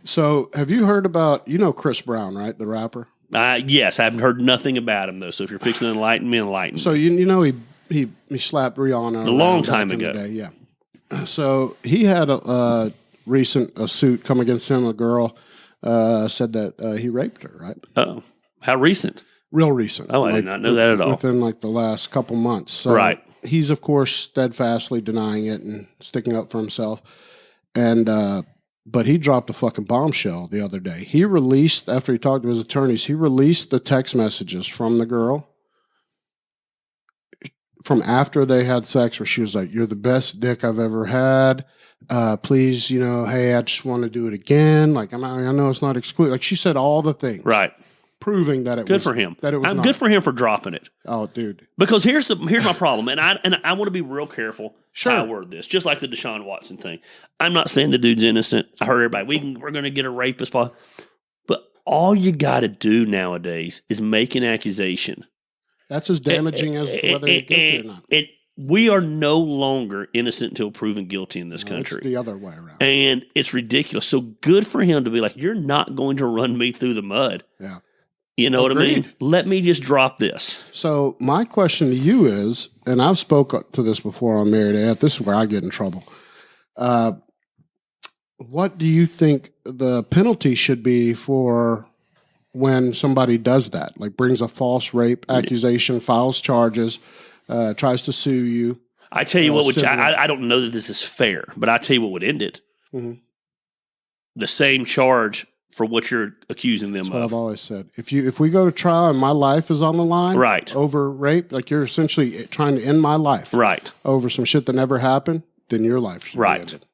So have you heard about, Chris Brown, right? The rapper? Yes, I haven't heard nothing about him though. So if you're fixing to enlighten me, enlighten me. So he slapped Rihanna a long time ago. Yeah. So he had a suit come against him. A girl said that he raped her, right? Oh, how recent? Real recent. Oh, I did not know that at all. Within the last couple months. So right. He's of course steadfastly denying it and sticking up for himself. And but he dropped a fucking bombshell the other day. He released, after he talked to his attorneys, he released the text messages from the girl from after they had sex, where she was like, "You're the best dick I've ever had. Please, hey, I just want to do it again. Like, I know it's not exclusive." Like, she said all the things, right, proving that it good was for him. That it was I'm not. Good for him for dropping it. Oh, dude. Because here's my problem, and I want to be real careful how I word this. Just like the Deshaun Watson thing, I'm not saying the dude's innocent. I heard everybody we're going to get a rapist, but all you got to do nowadays is make an accusation. That's as damaging as whether you're guilty or not. We are no longer innocent until proven guilty in this country. It's the other way around. And it's ridiculous. So good for him to be like, you're not going to run me through the mud. Yeah. You know what I mean? Let me just drop this. So my question to you is, and I've spoke to this before on Married AF, this is where I get in trouble. What do you think the penalty should be for when somebody does that, like brings a false rape accusation, files charges, tries to sue you? I tell you what, I don't know that this is fair, but I tell you what would end it. Mm-hmm. The same charge for what you're accusing them of. That's what I've always said. If we go to trial and my life is on the line, right, over rape, like you're essentially trying to end my life, right, over some shit that never happened, then your life should be ended.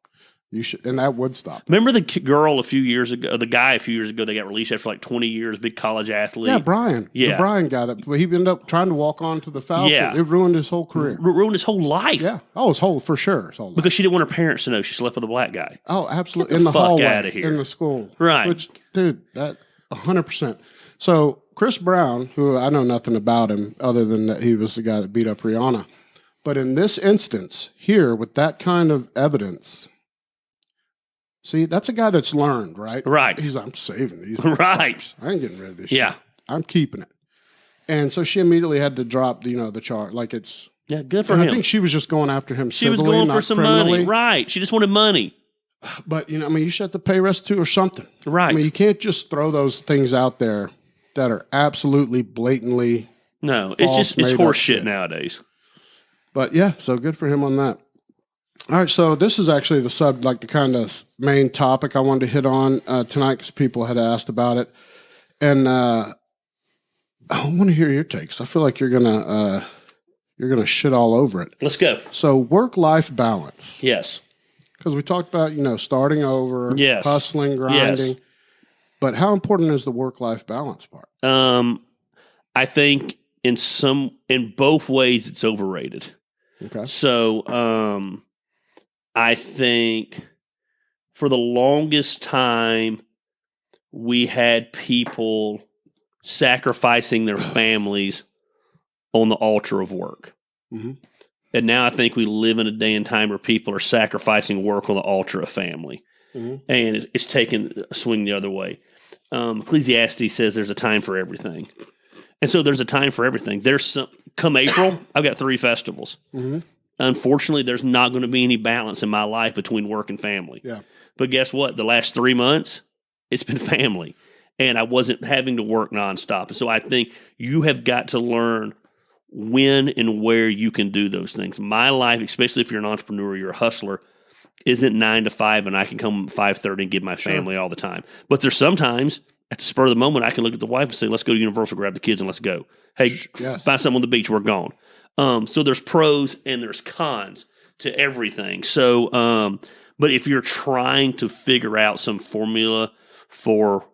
You should, and that would stop. Remember the girl a few years ago, the guy a few years ago, they got released after like 20 years, big college athlete. Yeah, Brian. Yeah. The Brian guy that he ended up trying to walk on to the Falcons. Yeah. It ruined his whole career. Ruined his whole life. Yeah. Oh, his whole, for sure. His whole life. Because she didn't want her parents to know she slept with a black guy. Oh, absolutely. In the hallway. Out of here. In the school. Right. Which, dude, that 100%. So Chris Brown, who I know nothing about him other than that he was the guy that beat up Rihanna. But in this instance here, with that kind of evidence, see, that's a guy that's learned, right? Right. He's like, I'm saving these. Right. I ain't getting rid of this shit. Yeah. I'm keeping it. And so she immediately had to drop, the charge. Like it's... Yeah, good for him. I think she was just going after him civilly, she was going for some criminally. Money. Right. She just wanted money. But, you should have to pay restitution or something. Right. I mean, you can't just throw those things out there that are absolutely blatantly No, it's horse shit nowadays. But yeah, so good for him on that. All right, so this is actually the kind of main topic I wanted to hit on tonight because people had asked about it, and I want to hear your takes. I feel like you're gonna shit all over it. Let's go. So work-life balance. Yes, because we talked about starting over, yes, hustling, grinding, yes. But how important is the work-life balance part? I think in both ways it's overrated. Okay, so I think for the longest time, we had people sacrificing their families on the altar of work. Mm-hmm. And now I think we live in a day and time where people are sacrificing work on the altar of family. Mm-hmm. And it's taken a swing the other way. Ecclesiastes says there's a time for everything. And so there's a time for everything. Come April, I've got 3 festivals. Mm-hmm. Unfortunately, there's not going to be any balance in my life between work and family. Yeah. But guess what? The last 3 months, it's been family. And I wasn't having to work nonstop. And so I think you have got to learn when and where you can do those things. My life, especially if you're an entrepreneur, you're a hustler, isn't 9 to 5 and I can come at 5:30 and give my family all the time. But there's sometimes at the spur of the moment, I can look at the wife and say, let's go to Universal, grab the kids, and let's go. Hey, yes. Find something on the beach, we're gone. So there's pros and there's cons to everything. So, But if you're trying to figure out some formula for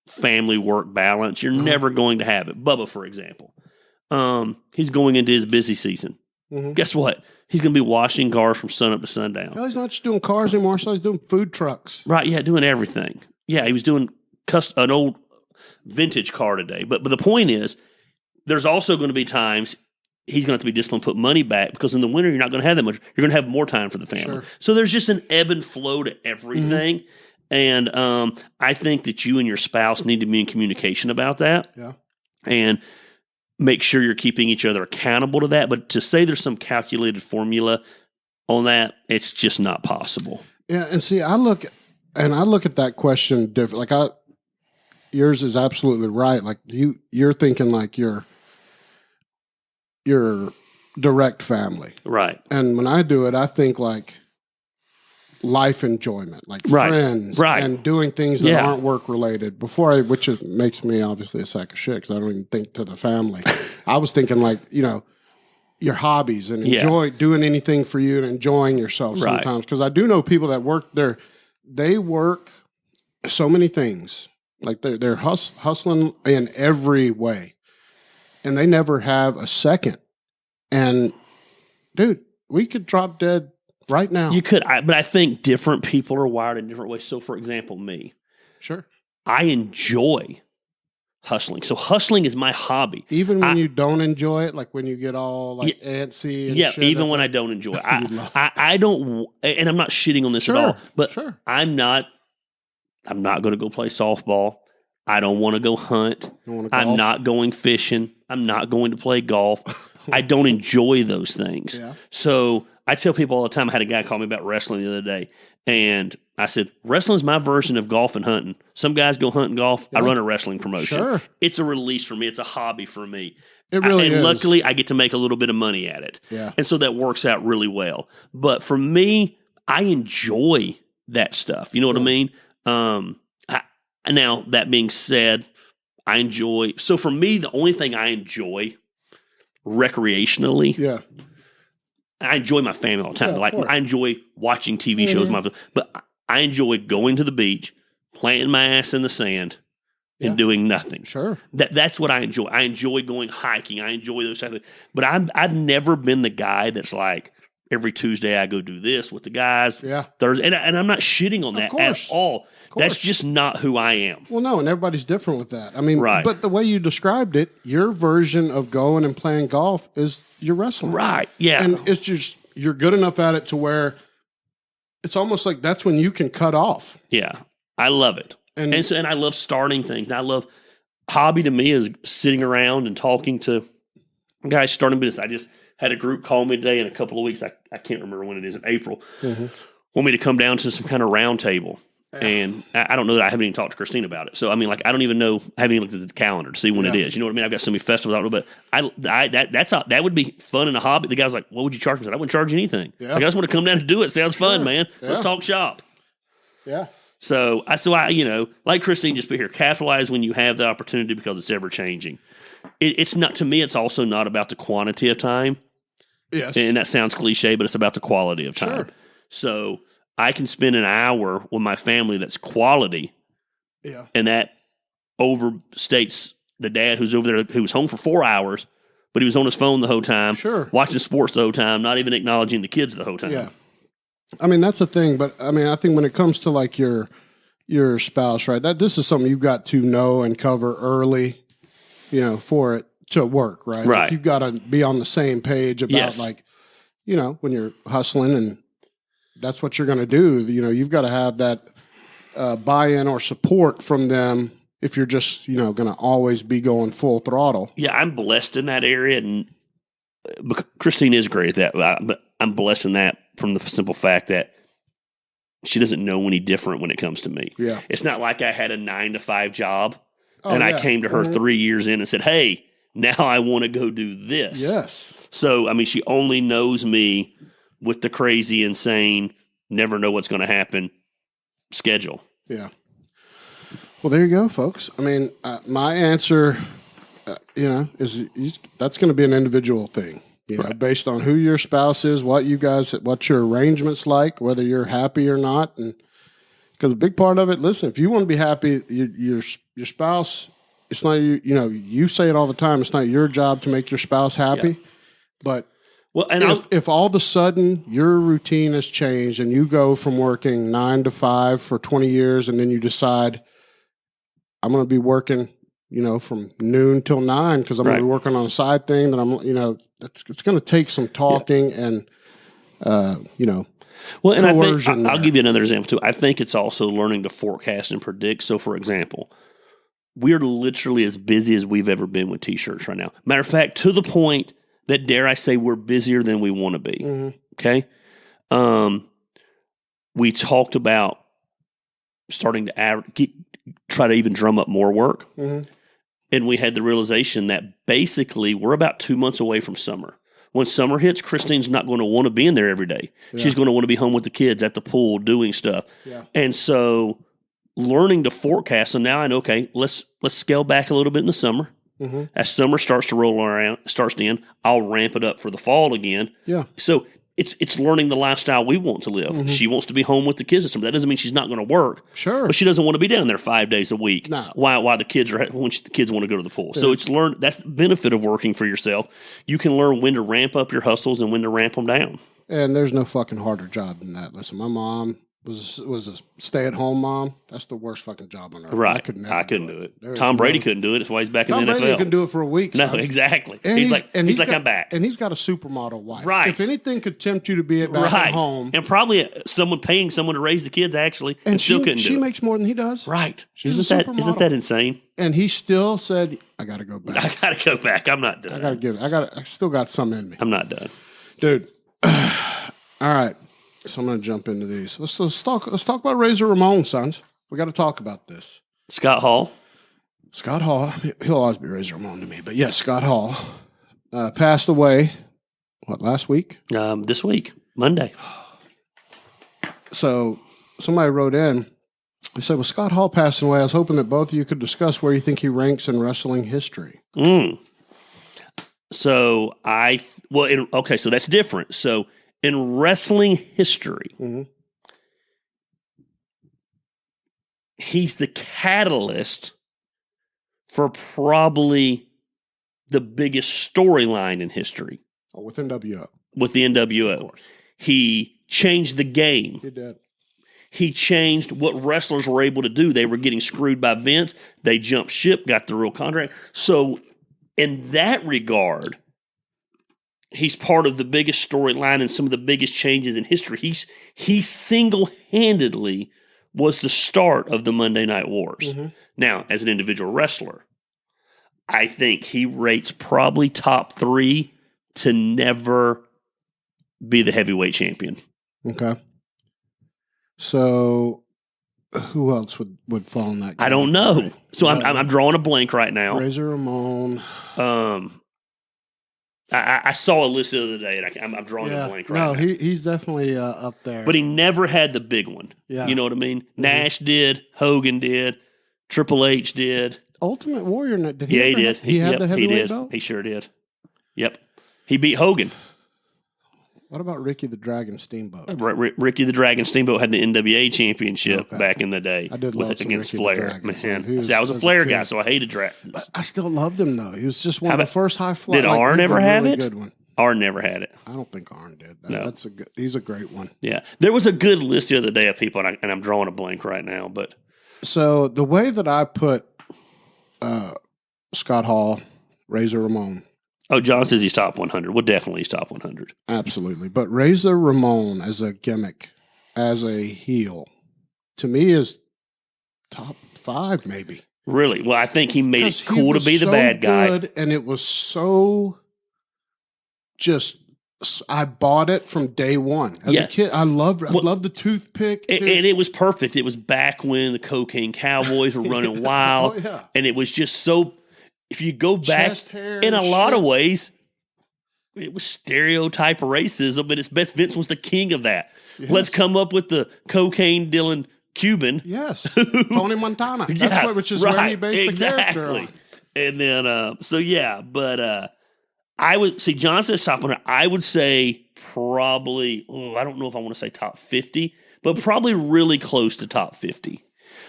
family work balance, you're never going to have it. Bubba, for example, he's going into his busy season. Guess what? He's going to be washing cars from sun up to sundown. No, he's not just doing cars anymore. So he's doing food trucks. Right? Yeah, doing everything. Yeah, he was doing an old vintage car today. But the point is, there's also going to be times he's going to have to be disciplined, put money back, because in the winter you're not going to have that much. You're going to have more time for the family. Sure. So there's just an ebb and flow to everything. And I think that you and your spouse need to be in communication about that. Yeah. And make sure you're keeping each other accountable to that. But to say there's some calculated formula on that, it's just not possible. Yeah, and see, I look at that question different. Like yours is absolutely right. Like you're thinking like your direct family, right? And when I do it, I think like life enjoyment, like friends, and doing things that aren't work related. Which makes me obviously a sack of shit because I don't even think to the family. I was thinking like your hobbies and enjoy doing anything for you and enjoying yourself sometimes. Because I do know people that work there. They work so many things. Like they're hustling in every way, and they never have a second. And dude, we could drop dead right now. You could, but I think different people are wired in different ways. So, for example, me, I enjoy hustling. So hustling is my hobby. Even when you don't enjoy it, like when you get all like antsy and shit. Even when I don't enjoy it. I don't, and I'm not shitting on this at all, but I'm not going to go play softball. I don't want to go hunt. I'm not going fishing. I'm not going to play golf. I don't enjoy those things. Yeah. So I tell people all the time, I had a guy call me about wrestling the other day, and I said, wrestling is my version of golf and hunting. Some guys go hunt and golf. Yeah. I run a wrestling promotion. Sure. It's a release for me. It's a hobby for me. It really is. And luckily, I get to make a little bit of money at it. Yeah. And so that works out really well. But for me, I enjoy that stuff. You know what I mean? Now, that being said, I enjoy... So for me, the only thing I enjoy recreationally... I enjoy my family all the time. I enjoy watching TV shows, but I enjoy going to the beach, planting my ass in the sand, and doing nothing. Sure. That's what I enjoy. I enjoy going hiking. I enjoy those types of things. But I've never been the guy that's like, every Tuesday I go do this with the guys. Yeah. Thursday, and I'm not shitting on that at all. That's just not who I am. Well, no, and everybody's different with that. I mean, but the way you described it, your version of going and playing golf is your wrestling. Right, yeah. And it's just, you're good enough at it to where it's almost like that's when you can cut off. Yeah, I love it. And I love starting things. I love, hobby to me is sitting around and talking to guys starting business. I just had a group call me today in a couple of weeks. I can't remember when it is, in April. Want me to come down to some kind of round table. And I don't know that I haven't even talked to Christine about it. So, I mean, like, I don't even know, I haven't even looked at the calendar to see when it is. You know what I mean? I've got so many festivals, I don't know, but that would be fun in a hobby. The guy's like, what would you charge me? I said, I wouldn't charge you anything. Yeah. Like, I just want to come down and do it. Sounds fun, man. Yeah. Let's talk shop. Yeah. So I, you know, like Christine just put here, capitalize when you have the opportunity because it's ever changing. It's not, to me, it's also not about the quantity of time. Yes. And that sounds cliche, but it's about the quality of time. Sure. So I can spend an hour with my family that's quality. Yeah. And that overstates the dad who's over there, who was home for 4 hours, but he was on his phone the whole time. Sure. Watching sports the whole time, not even acknowledging the kids the whole time. Yeah. I mean, that's the thing. But I mean, I think when it comes to like your spouse, right, this is something you've got to know and cover early, you know, for it to work, right? Right. Like you've got to be on the same page about like, you know, when you're hustling and that's what you're going to do. You know, you've got to have that buy-in or support from them if you're just, you know, going to always be going full throttle. Yeah, I'm blessed in that area, and Christine is great at that, but I'm blessed in that from the simple fact that she doesn't know any different when it comes to me. Yeah. It's not like I had a 9-to-5 job, and I came to her 3 years in and said, hey, now I want to go do this. Yes. So, I mean, she only knows me with the crazy, insane, never know what's going to happen schedule. Yeah. Well, there you go, folks. I mean, my answer, you know, is that's going to be an individual thing. You know, based on who your spouse is, what your arrangement's like, whether you're happy or not, and because a big part of it. Listen, if you want to be happy, your spouse. It's not you. You know, you say it all the time. It's not your job to make your spouse happy, but. Well, and if all of a sudden your routine has changed and you go from working 9 to 5 for 20 years and then you decide I'm going to be working, you know, from noon till 9 because I'm going to be working on a side thing that I'm, you know, it's going to take some talking and, you know, well, and I think I'll give you another example too. I think it's also learning to forecast and predict. So, for example, we're literally as busy as we've ever been with T-shirts right now. Matter of fact, to the point that, dare I say, we're busier than we want to be. Mm-hmm. Okay? We talked about starting to try to even drum up more work. Mm-hmm. And we had the realization that basically we're about 2 months away from summer. When summer hits, Christine's not going to want to be in there every day. Yeah. She's going to want to be home with the kids at the pool doing stuff. Yeah. And so learning to forecast. So now I know, okay, let's scale back a little bit in the summer. Mm-hmm. As summer starts to roll around, starts to end, I'll ramp it up for the fall again. Yeah. So it's learning the lifestyle we want to live. Mm-hmm. She wants to be home with the kids. That doesn't mean she's not going to work. Sure. But she doesn't want to be down there 5 days a week. No. Why the kids the kids want to go to the pool. Yeah. So that's the benefit of working for yourself. You can learn when to ramp up your hustles and when to ramp them down. And there's no fucking harder job than that. Listen, my mom was a stay-at-home mom. That's the worst fucking job on earth. Right. I couldn't do it. Tom Brady couldn't do it. That's why he's back in the NFL. Tom Brady can do it for a week. No, exactly. And he's like, I'm back. And he's got a supermodel wife. Right. If anything could tempt you to be back at home. And probably paying someone to raise the kids, actually, and still couldn't do it. She makes more than he does. Right. Isn't that insane? And he still said, I got to go back. I got to go back. I'm not done. I still got some in me. I'm not done. Dude. All right. So I'm going to jump into these. Let's talk about Razor Ramon, sons. We got to talk about this. Scott Hall. He'll always be Razor Ramon to me, but yes, Scott Hall passed away. What, last week? This week, Monday. So somebody wrote in. They said, with Scott Hall passing away, I was hoping that both of you could discuss where you think he ranks in wrestling history. So so that's different. So in wrestling history, he's the catalyst for probably the biggest storyline in history. Oh, with NWO. With the NWO. He changed the game. He did. He changed what wrestlers were able to do. They were getting screwed by Vince. They jumped ship, got the real contract. So in that regard, he's part of the biggest storyline and some of the biggest changes in history. He single-handedly was the start of the Monday Night Wars. Now, as an individual wrestler, I think he rates probably top 3 to never be the heavyweight champion. Okay. So who else would fall in that category? I don't know. So I'm drawing a blank right now. Razor Ramon. I saw a list the other day, and I'm drawing a blank right now. No, he's definitely up there. But he never had the big one. Yeah. You know what I mean? Nash did. Hogan did. Triple H did. Ultimate Warrior, did he? Yeah, he did. He had the heavyweight belt? He sure did. Yep. He beat Hogan. What about Ricky the Dragon Steamboat? Ricky the Dragon Steamboat had the NWA championship back in the day. I did love against Ricky Flair. Man, I was a Flair guy, so I hated Dragon. I still loved him though. He was just one of the first high fly. Did Arn ever have it? Good one. Arn never had it. I don't think Arn did. No. He's a great one. Yeah, there was a good list the other day of people, and I'm drawing a blank right now. But so the way that I put Scott Hall, Razor Ramon. Oh, John says he's top 100. Well, definitely he's top 100. Absolutely. But Razor Ramon as a gimmick, as a heel, to me is top 5 maybe. Really? Well, I think he made it cool to be the bad guy. And it was so I bought it from day one. As a kid, I loved the toothpick. And it was perfect. It was back when the Cocaine Cowboys were running wild. Oh, yeah. And it was just so... If you go back, in a lot of ways, it was stereotype racism, but it's best Vince was the king of that. Yes. Let's come up with the cocaine dealing Cuban. Yes. Tony Montana. Which is where he based the character on. And then, but I would see Johnson's top 100. I would say probably, I don't know if I want to say top 50, but probably really close to top 50.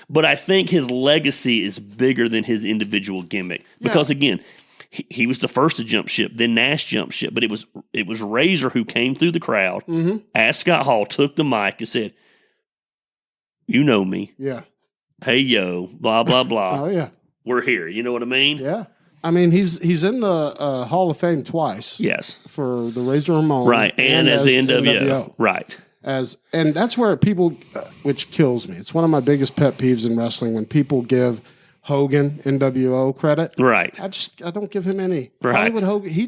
But I think his legacy is bigger than his individual gimmick because, again, he was the first to jump ship. Then Nash jumped ship, but it was Razor who came through the crowd, asked Scott Hall, took the mic, and said, "You know me, hey yo, blah blah blah. Oh yeah, we're here." You know what I mean? Yeah. I mean, he's in the Hall of Fame twice. Yes, for the Razor Ramon, right, and as the NWO, right. And that's where people, which kills me. It's one of my biggest pet peeves in wrestling when people give Hogan NWO credit. Right. I don't give him any. Right. Hollywood Hogan, he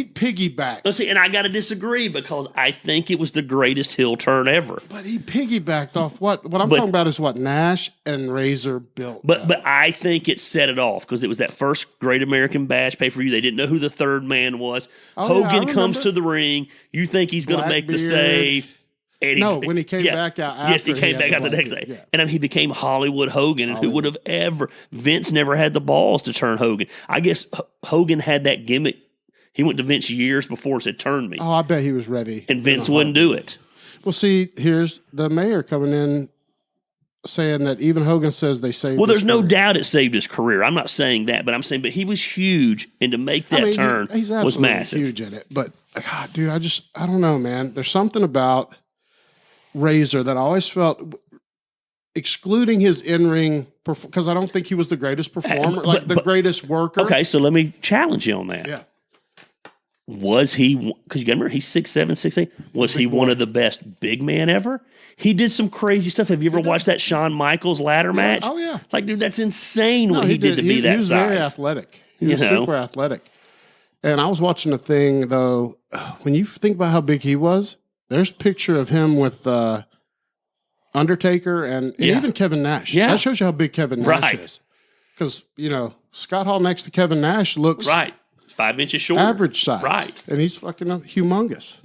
piggybacked. Let's see, and I got to disagree because I think it was the greatest heel turn ever. But he piggybacked off what I'm talking about is what Nash and Razor built. But I think it set it off because it was that first Great American Bash pay-per-view. They didn't know who the third man was. Hogan comes to the ring. You think he's going to make the save. When he came back out after. Yes, he came back out the next day. Yeah. And he became Hollywood Hogan. And who would have ever... Vince never had the balls to turn Hogan. I guess Hogan had that gimmick. He went to Vince years before and said, "Turn me." Oh, I bet he was ready. And Vince wouldn't do it. Well, see, here's the mayor coming in saying that even Hogan says they saved Well, there's no doubt it saved his career. I'm not saying that, but I'm saying, but he was huge. And to make that turn he's was massive. Huge in it. But, God, dude, I don't know, man. There's something about Razor that I always felt, excluding his in-ring, because I don't think he was the greatest performer, the greatest worker. Okay, so let me challenge you on that. Yeah. Was he, because you got to remember, he's 6'7", 6'8". Was he one of the best big man ever? He did some crazy stuff. Have you ever watched that Shawn Michaels ladder match? Oh, yeah. Like, dude, that's insane what he did to be that size. He was very athletic. He was super athletic. And I was watching a thing, though, when you think about how big he was, there's a picture of him with Undertaker and even Kevin Nash. Yeah. That shows you how big Kevin Nash is. Because, Scott Hall next to Kevin Nash looks... Right. 5 inches short. Average size. Right. And he's fucking humongous.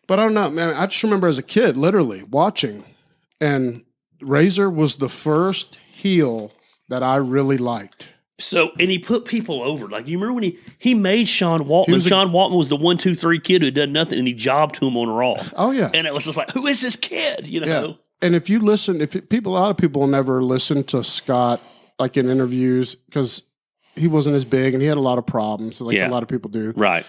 But I don't know, man. I just remember as a kid, literally, watching. And Razor was the first heel that I really liked. So, and he put people over. Like, you remember when he made Sean Waltman? Sean Waltman was the 1, 2, 3 kid who did nothing, and he jobbed to him on Raw. Oh, yeah. And it was just like, who is this kid? Yeah. And if you listen, a lot of people never listen to Scott, like in interviews, because he wasn't as big and he had a lot of problems, like a lot of people do. Right.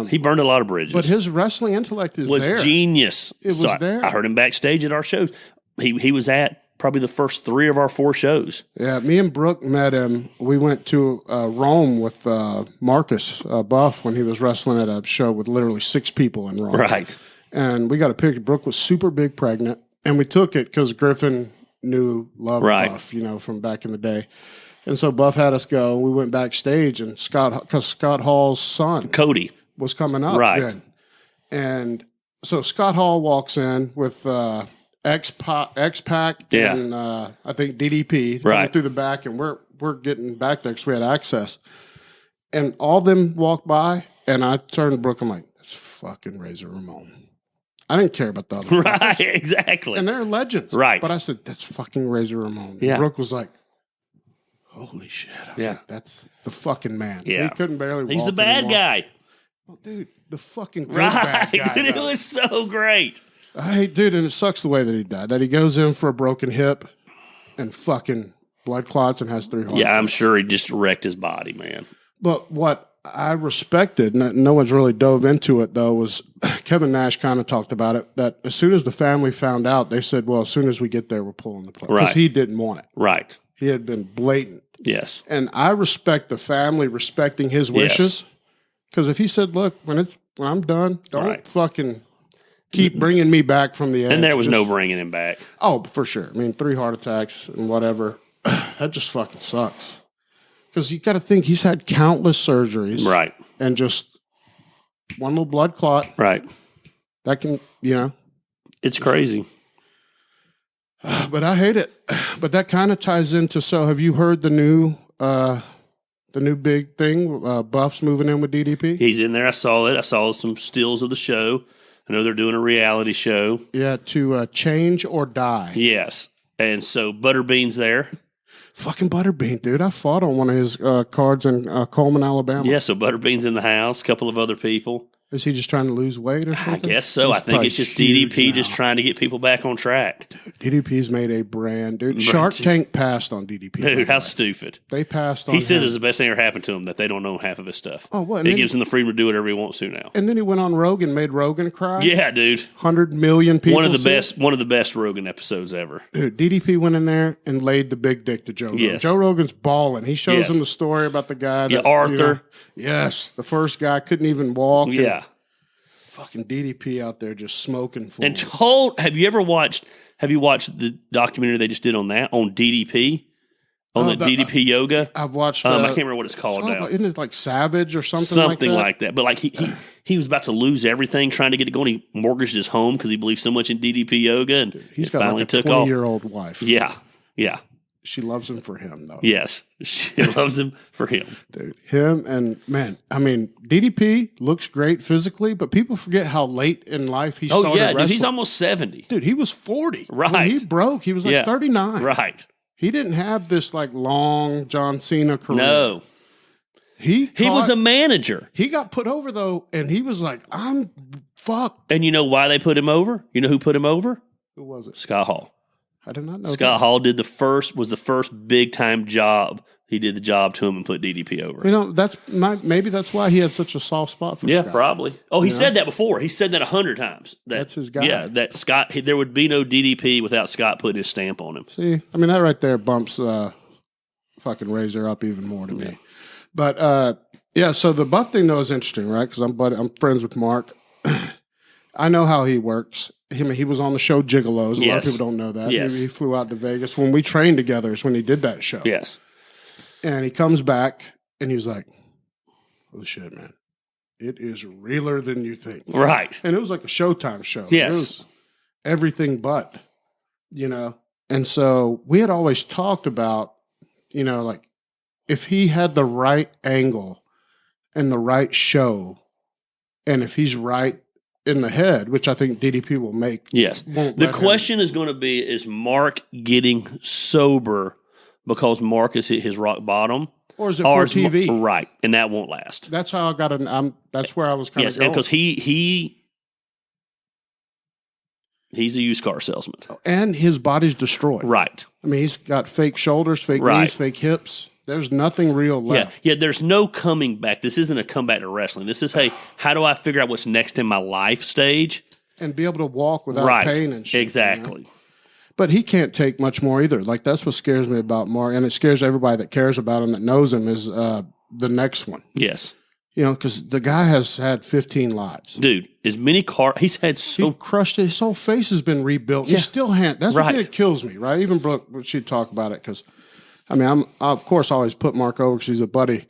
He burned a lot of bridges. But his wrestling intellect was there. Genius. It was there. I heard him backstage at our shows. He was at probably the first 3 of our 4 shows. Yeah, me and Brooke met him. We went to Rome with Marcus Buff when he was wrestling at a show with literally 6 people in Rome. Right. And we got a picture. Brooke was super big pregnant. And we took it because Griffin loved Buff, from back in the day. And so Buff had us go. We went backstage, and because Scott Hall's son, Cody, was coming up then. And so Scott Hall walks in with X-Pac and I think DDP coming through the back, and we're getting back there because we had access. And all of them walked by, and I turned to Brooke. I'm like, "That's fucking Razor Ramon." I didn't care about the other right, exactly. And they're legends. Right. But I said, "That's fucking Razor Ramon." Yeah. And Brooke was like, "Holy shit." I was like, "That's the fucking man." Yeah. He couldn't barely walk. He's the bad guy. Oh, dude, the fucking good bad guy. Dude, it was so great. Dude, and it sucks the way that he died. That he goes in for a broken hip and fucking blood clots and has 3 heart attacks. I'm sure he just wrecked his body, man. But what I respected, no one's really dove into it, though, was Kevin Nash kind of talked about it, that as soon as the family found out, they said, well, as soon as we get there, we're pulling the plug. Because he didn't want it. Right. He had been blatant. Yes. And I respect the family respecting his wishes. Because if he said, look, when I'm done, don't fucking keep bringing me back from the edge. And there was no bringing him back. Oh, for sure. I mean, 3 heart attacks and whatever. That just fucking sucks. Because you got to think he's had countless surgeries. Right. And just one little blood clot. Right. That can, It's crazy. But I hate it. But that kind of ties into, so have you heard the new big thing? Buff's moving in with DDP? He's in there. I saw it. I saw some stills of the show. I know they're doing a reality show. Yeah, to Change or Die. Yes. And so Butterbean's there. Fucking Butterbean, dude. I fought on one of his cards in Coleman, Alabama. Yeah, so Butterbean's in the house, a couple of other people. Is he just trying to lose weight or something? I guess so. He's I think it's just DDP now. just trying to get people back on track. Dude, DDP's made a brand. Dude, Shark Tank passed on DDP. Dude, how stupid. They passed on He says him. it's the best thing ever happened to him, that they don't know half of his stuff. Oh, what? It gives him the freedom to do whatever he wants to now. And then he went on Rogan, made Rogan cry. Yeah, dude. 100 million people. One of the best Rogan episodes ever. Dude, DDP went in there and laid the big dick to Joe Rogan. Yes. Joe Rogan's balling. He shows Yes. him the story about the guy that, Arthur. Yes, the first guy couldn't even walk. and Yeah. fucking DDP out there just smoking fools. And have you watched the documentary they just did on DDP? On the DDP yoga? I've watched. I can't remember what it's called now. Isn't it like Savage or something like that? But like he was about to lose everything trying to get it going. He mortgaged his home because he believed so much in DDP yoga, and He's it got finally like a took off. 20-year-old wife. Yeah. She loves him for him, though. Yes, she loves him for him. Dude, him and, man, I mean, DDP looks great physically, but people forget how late in life he started dude, wrestling. he's almost 70. Dude, he was 40. Right. When he broke, he was like 39. Right. He didn't have this like long John Cena career. No. He was a manager. He got put over, though, and he was like, I'm fucked. And you know why they put him over? You know who put him over? Who was it? Scott Hall. I did not know Scott Hall was the first big time job. He did the job to him and put DDP over. You know, maybe that's why he had such a soft spot for Scott. Yeah, probably. Oh, he said that before. He said that 100 times. That's his guy. Yeah, that Scott. There would be no DDP without Scott putting his stamp on him. See, I mean, that right there bumps fucking Razor up even more to me. But, yeah, so the buff thing, though, is interesting, right? Because I'm friends with Mark. I know how he works. He was on the show Gigolos. A lot of people don't know that. Yes. He flew out to Vegas. When we trained together is when he did that show. Yes. And he comes back, and he was like, oh, shit, man. It is realer than you think. Right. And it was like a Showtime show. Yes. It was everything but, And so we had always talked about, like, if he had the right angle and the right show, and if he's right in the head, which I think DDP will make. Yes. The question is going to be, is Mark getting sober because Mark has hit his rock bottom? Or is it for TV? Right. And that won't last. That's how I got that's where I was kind of going. Yes, because he's a used car salesman. And his body's destroyed. Right. I mean, he's got fake shoulders, fake knees, fake hips. There's nothing real left. Yeah, there's no coming back. This isn't a comeback to wrestling. This is, hey, how do I figure out what's next in my life stage? And be able to walk without pain and shit. Exactly. But he can't take much more either. Like, that's what scares me about Mark. And it scares everybody that cares about him, that knows him, is the next one. Yes. Because the guy has had 15 lives. Dude, as many he's had He crushed it. His whole face has been rebuilt. Yeah. He's still that's the thing that kills me, right? Even Brooke, she'd talk about it because, I mean, I of course always put Mark over because he's a buddy.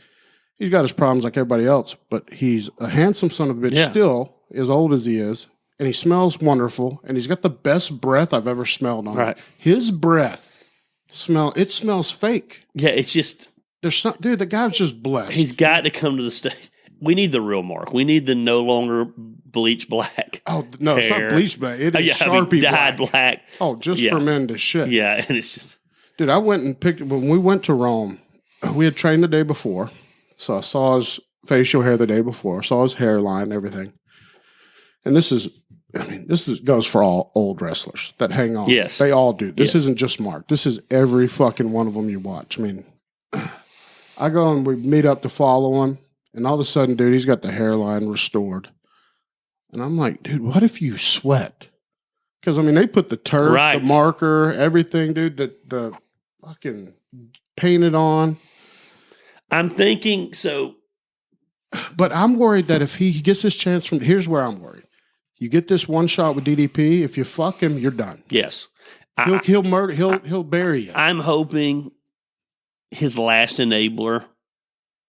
He's got his problems like everybody else, but he's a handsome son of a bitch still, as old as he is, and he smells wonderful, and he's got the best breath I've ever smelled on him. His breath smells fake. Yeah, it's just... Dude, the guy's just blessed. He's got to come to the stage. We need the real Mark. We need the no longer bleach black. Oh, no, hair. It's not bleach black. It is Sharpie dyed black. Oh, just for men to shit. Yeah, and it's just... Dude, I went and picked, when we went to Rome, we had trained the day before, so I saw his facial hair the day before, saw his hairline and everything. And this goes for all old wrestlers that hang on. Yes. They all do. This isn't just Mark. This is every fucking one of them you watch. I mean, I go and we meet up to follow him, and all of a sudden, dude, he's got the hairline restored. And I'm like, dude, what if you sweat? Because, I mean, they put the turf, the marker, everything, dude, the fucking painted on. I'm thinking, so. But I'm worried that if he gets this chance here's where I'm worried. You get this one shot with DDP, if you fuck him, you're done. Yes. He'll murder, he'll bury you. I'm hoping his last enabler,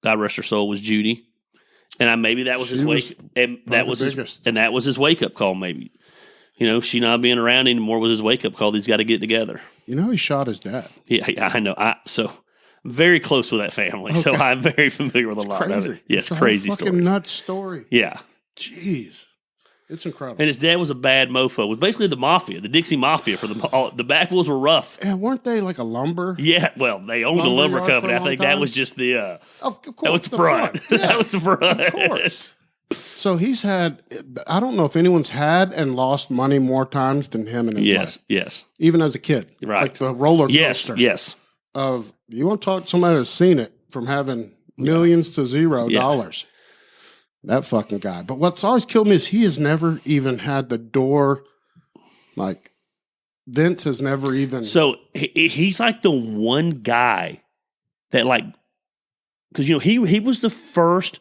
God rest her soul, was Judy. And maybe that was his his wake up call, maybe. She not being around anymore was his wake up call. He's got to get together. He shot his dad. Yeah, I know. So very close with that family. Okay. So I'm very familiar with a lot of it. Yeah, it's crazy fucking nuts story. Yeah. Jeez. It's incredible. And his dad was a bad mofo. It was basically the mafia, the Dixie Mafia. The backwoods were rough. And weren't they like a lumber? Yeah, well, they owned a lumber company. I think that was just the of course, that was the front. Yeah, that was the front. Of course. So he's had, I don't know if anyone's had and lost money more times than him and his wife. Yes. Even as a kid. Right. Like the roller coaster. Yes. Of, you want to talk to somebody that's seen it from having millions to $0. That fucking guy. But what's always killed me is he has never even had the door, like, Vince has never even. So he's like the one guy that, like, because, you know, he was the first.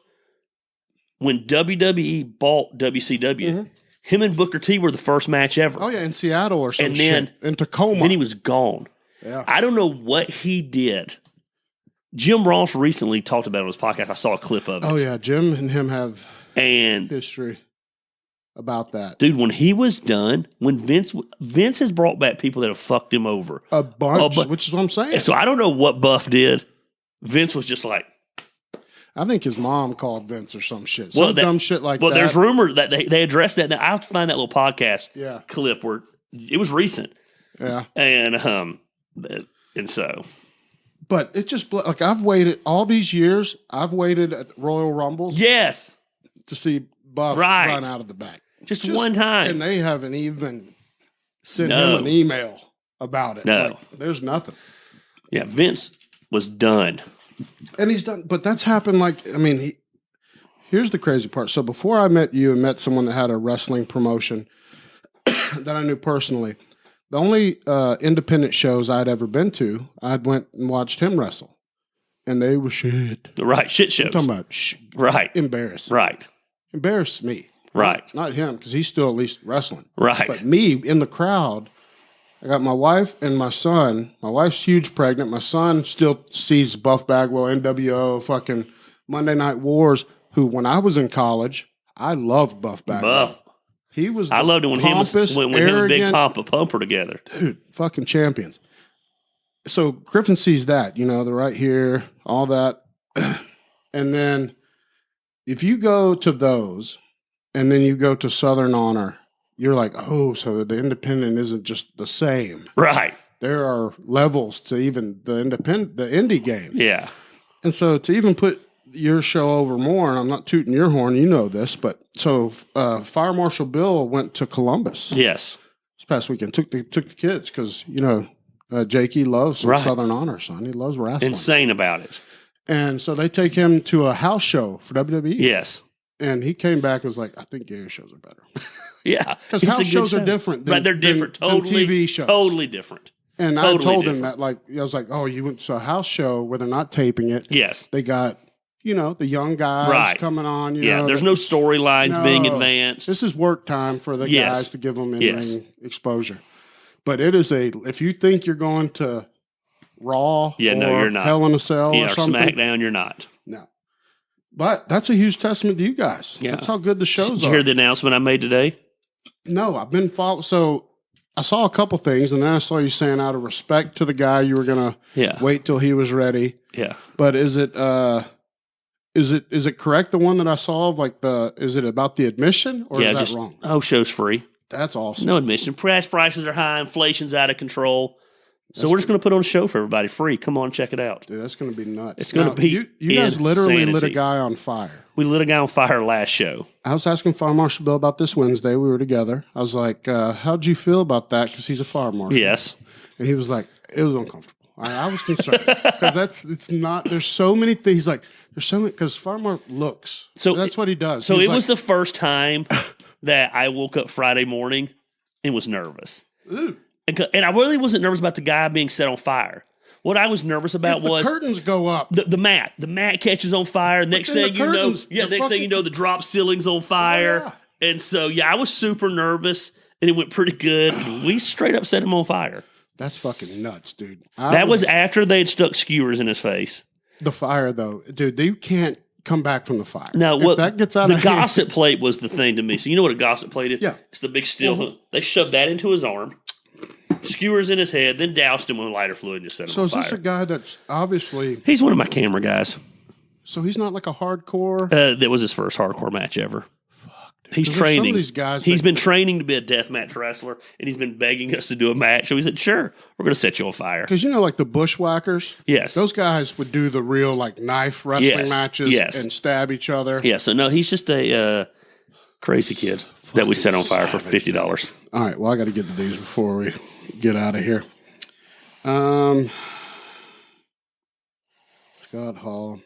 When WWE bought WCW, him and Booker T were the first match ever. Oh, yeah, in Seattle or something. And then in Tacoma. Then he was gone. Yeah. I don't know what he did. Jim Ross recently talked about it on his podcast. I saw a clip of it. Oh, yeah, Jim and him have history about that. Dude, when he was done, when Vince has brought back people that have fucked him over. A bunch, which is what I'm saying. So I don't know what Buff did. Vince was just like, I think his mom called Vince or some shit. Some dumb shit like that. Well, there's rumors that they addressed that. Now, I have to find that little podcast clip where it was recent. Yeah. And so. But it just, like, I've waited all these years. I've waited at Royal Rumbles. Yes. To see Buff run out of the back. Just one time. And they haven't even sent him an email about it. No. Like, there's nothing. Yeah, Vince was done. And he's done, but that's happened here's the crazy part. So before I met you and met someone that had a wrestling promotion that I knew personally, the only independent shows I'd ever been to, I'd went and watched him wrestle. And they were shit. Right, shit shows. I'm talking about embarrassing. Right. Embarrassed me. Right. Not him, because he's still at least wrestling. Right. But me in the crowd, I got my wife and my son. My wife's huge pregnant. My son still sees Buff Bagwell, NWO, fucking Monday Night Wars, who when I was in college, I loved Buff Bagwell. He was I loved it when him and Big Papa Pumper together. Dude, fucking champions. So Griffin sees that, they're right here, all that. And then if you go to those and then you go to Southern Honor, you're like, oh, so the independent isn't just the same. Right. There are levels to even the indie game. Yeah. And so to even put your show over more, and I'm not tooting your horn, you know this, but so Fire Marshal Bill went to Columbus. Yes. This past weekend. Took the kids because, Jakey loves Southern Honor, son. He loves wrestling. Insane about it. And so they take him to a house show for WWE. Yes. And he came back and was like, I think Gary shows are better. Yeah. Because house shows are different than, they're different. than TV shows. Totally different. And I told him that, I was like, oh, you went to a house show where they're not taping it. Yes. They got, the young guys coming on. There's no storylines being advanced. This is work time for the guys to give them in-ring exposure. But it is if you think you're going to Raw you're not. Hell in a Cell or something. SmackDown, you're not. No. But that's a huge testament to you guys. Yeah. That's how good the shows are. Did you hear the announcement I made today? No, I've been following. So I saw a couple things, and then I saw you saying out of respect to the guy, you were going to wait till he was ready. Yeah. But is it correct, the one that I saw of is it about the admission, or is that wrong? Oh, show's free. That's awesome. No admission. Prices are high. Inflation's out of control. So we're just going to put on a show for everybody free. Come on, check it out. Dude, that's going to be nuts. It's going to be You guys literally lit a guy on fire. We lit a guy on fire last show. I was asking Fire Marshal Bill about this Wednesday. We were together. I was like, how'd you feel about that? Because he's a fire marshal. Yes. And he was like, it was uncomfortable. I was concerned. Because it's not, there's so many things. Like, there's so many, because Fire Marshal looks. So that's what he does. So it was the first time that I woke up Friday morning and was nervous. Ooh. And I really wasn't nervous about the guy being set on fire. What I was nervous about was the curtains go up. The mat. The mat catches on fire. Next thing you know, the drop ceiling's on fire. Oh, yeah. And so, I was super nervous, and it went pretty good. And we straight up set him on fire. That's fucking nuts, dude. That was after they had stuck skewers in his face. The fire, though, dude, you can't come back from the fire. No, that gets out of hand. The gossip plate was the thing to me. So you know what a gossip plate is? Yeah. It's the big steel hook. They shoved that into his arm. Skewers in his head, then doused him with lighter fluid and just set him on fire. So is this a guy that's obviously... He's one of my camera guys. So he's not like a hardcore... That was his first hardcore match ever. Fuck, dude. He's 'Cause there's some of training. these guys He's that- been training to be a deathmatch wrestler, and he's been begging us to do a match. So he said, "Sure, we're going to set you on fire." Because like the bushwhackers, Yes. those guys would do the real like knife wrestling Yes. matches Yes. and stab each other. Yeah. So no, he's just a crazy kid that we set on fire for $50. All right, well, I got to get to these before we get out of here. Scott Hall.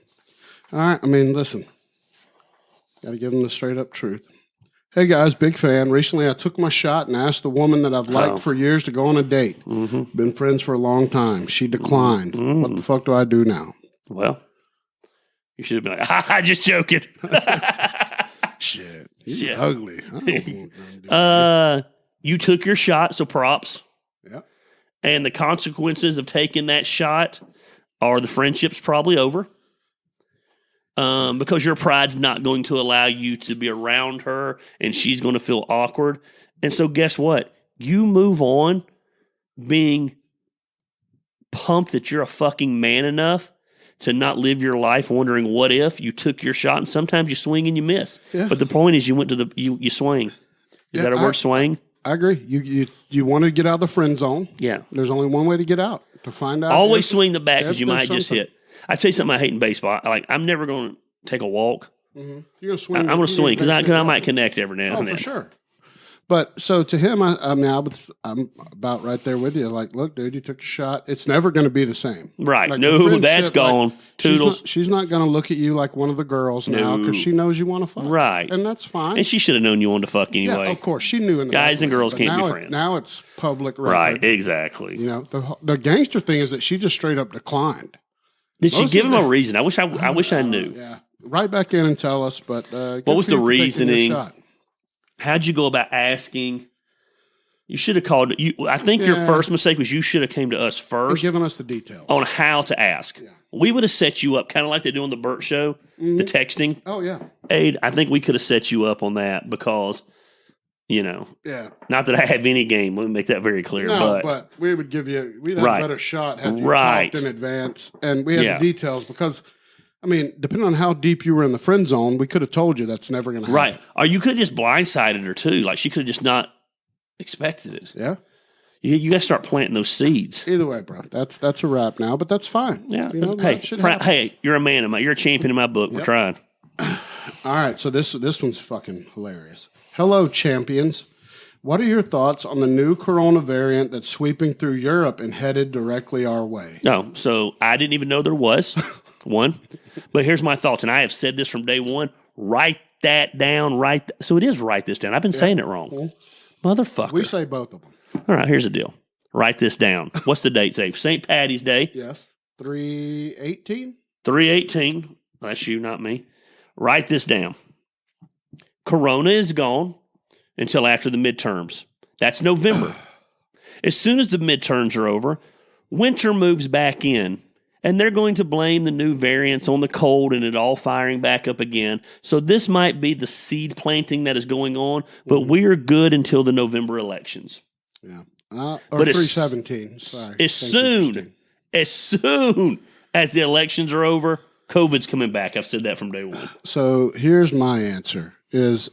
All right, I mean, listen, got to give them the straight up truth. Hey guys, big fan. Recently, I took my shot and asked the woman that I've liked for years to go on a date. Mm-hmm. Been friends for a long time. She declined. Mm-hmm. What the fuck do I do now? Well, you should have been like, "Ha, just joking." Shit, he's Shit. ugly. I don't want them to do You took your shot, so props. Yeah. And the consequences of taking that shot are the friendship's probably over. Because your pride's not going to allow you to be around her, and she's going to feel awkward. And so guess what? You move on being pumped that you're a fucking man enough to not live your life wondering what if you took your shot, and sometimes you swing and you miss. Yeah. But the point is you went to you swing. Is that a word, swing? I agree. You want to get out of the friend zone. Yeah. There's only one way to get out, to find out. Always swing the bat because you there's might just something. hit. I tell you something I hate in baseball. I'm never going to take a walk. Mm-hmm. You're going to swing. I'm going to swing because I might connect every now and then. For sure. But so to him, I'm about right there with you. Like, look, dude, you took your shot. It's never going to be the same. Right. Like, No, the friendship, that's gone. Toodles. She's not going to look at you like one of the girls now because she knows you want to fuck. Right. And that's fine. And she should have known you wanted to fuck anyway. Yeah, of course. She knew in the Guys and background, girls but can't be now friends. Now it's public record. Right, exactly. You know, the gangster thing is that she just straight up declined. Did she Most give of him the- a reason? I wish I knew. Yeah. Right back in and tell us. But What was the reasoning? How'd you go about asking? You should have called. I think your first mistake was you should have came to us first Giving us the details. on how to ask. Yeah. We would have set you up, kind of like they do on the Burt Show, the texting Oh, yeah. aid. I think we could have set you up on that because, Yeah. not that I have any game. Let me make that very clear. No, but but we would we'd have Right. a better shot had you Right. talked in advance. And we had Yeah. the details because, depending on how deep you were in the friend zone, we could have told you that's never going to happen. right, or you could have just blindsided her too. Like she could have just not expected it. Yeah. You got to start planting those seeds. Either way, bro, that's a wrap now, but that's fine. Yeah. You know, Hey, that shit happens. hey, you're a man in you're a champion in my book. We're trying. All right, so this one's fucking hilarious. Hello, champions. What are your thoughts on the new corona variant that's sweeping through Europe and headed directly our way? No, so I didn't even know there was one. But here's my thoughts, and I have said this from day one. Write that down. So it is write this down. I've been saying it wrong. Motherfucker. We say both of them. All right, here's the deal. Write this down. What's the date, Dave? St. Patty's Day. Yes. 3/18? 3/18. That's you, not me. Write this down. Corona is gone until after the midterms. That's November. As soon as the midterms are over, winter moves back in, and they're going to blame the new variants on the cold and it all firing back up again. So this might be the seed planting that is going on, but we are good until the November elections. Yeah. Or But 3/17. Sorry. As soon as the elections are over, COVID's coming back. I've said that from day one. So here's my answer: is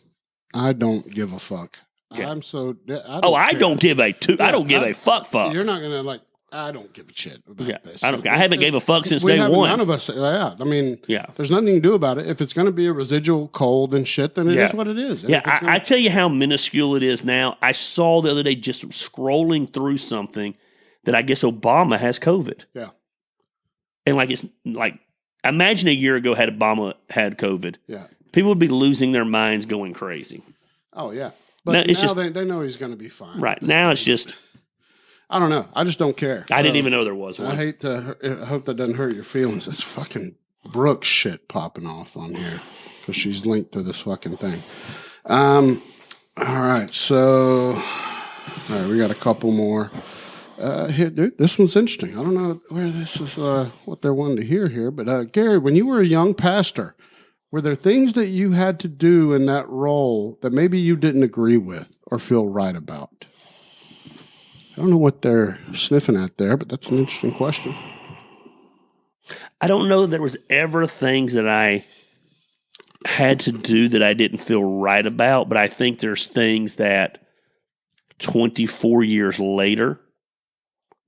I don't give a fuck. Okay. I don't give a Yeah, I don't give a fuck. You're not gonna I don't give a shit about Yeah, this. I don't care. I haven't gave a fuck since We day haven't- one. None of us. Yeah. Yeah. There's nothing you can do about it. If it's going to be a residual cold and shit, then it is what it is. And Yeah, if it's I tell you how minuscule it is now. I saw the other day just scrolling through something that I guess Obama has COVID. Yeah. And it's imagine a year ago had Obama had COVID. Yeah. People would be losing their minds going crazy. Oh, yeah. No, But it's now just- they know he's going to be fine. Right. Now it's just, I don't know. I just don't care. I didn't So, even know there was I one. hope that doesn't hurt your feelings. It's fucking Brooke shit popping off on here because she's linked to this fucking thing. All right. So, all right, we got a couple more. Here, dude, this one's interesting. I don't know where this is, what they're wanting to hear here, but Gary, when you were a young pastor, were there things that you had to do in that role that maybe you didn't agree with or feel right about? I don't know what they're sniffing at there, but that's an interesting question. I don't know that there was ever things that I had to do that I didn't feel right about, but I think there's things that 24 years later,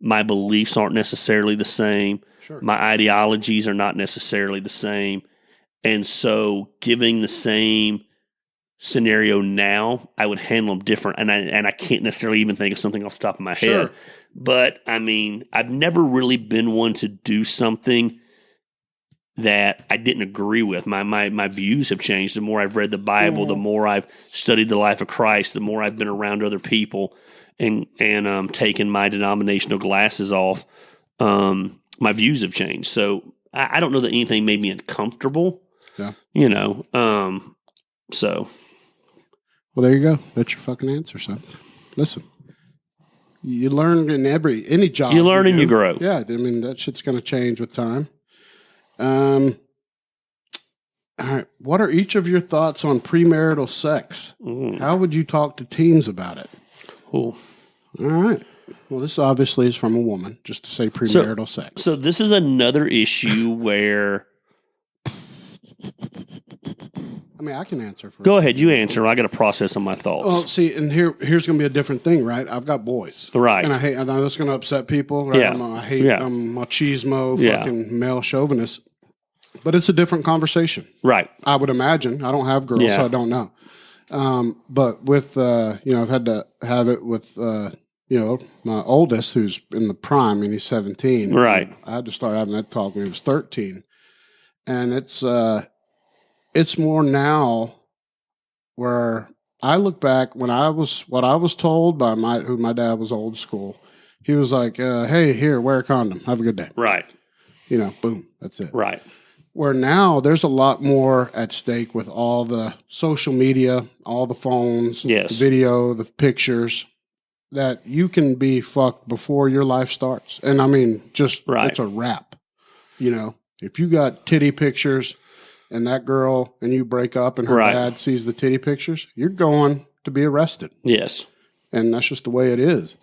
my beliefs aren't necessarily the same. Sure. My ideologies are not necessarily the same. And so giving the same scenario now, I would handle them different. And I can't necessarily even think of something off the top of my head. But I mean, I've never really been one to do something that I didn't agree with. My views have changed. The more I've read the Bible, the more I've studied the life of Christ, the more I've been around other people and taken my denominational glasses off, my views have changed. So I don't know that anything made me uncomfortable. Yeah. You know, so. Well, there you go. That's your fucking answer, son. Listen, you learn in any job. You learn and you grow. Yeah. I mean, that shit's going to change with time. All right. What are each of your thoughts on premarital sex? How would you talk to teens about it? Cool. All right. Well, this obviously is from a woman, just to say premarital sex. So this is another issue where... I mean, I can answer for Go ahead, you answer. I got to process on my thoughts. Well, see, and here's going to be a different thing, right? I've got boys. Right. And I know that's going to upset people, right? Yeah. I'm machismo, fucking male chauvinist. But it's a different conversation. Right. I would imagine. I don't have girls, so I don't know. But with, I've had to have it with, my oldest, who's in the prime, and he's 17. Right. I had to start having that talk when he was 13. And it's more now where I look back when what I was told by my dad was old school. He was like, hey, here, wear a condom. Have a good day. Right. Boom. That's it. Right. Where now there's a lot more at stake with all the social media, all the phones, the video, the pictures, that you can be fucked before your life starts. And I mean, it's a wrap. If you got titty pictures and that girl and you break up and her dad sees the titty pictures, you're going to be arrested. Yes. And that's just the way it is.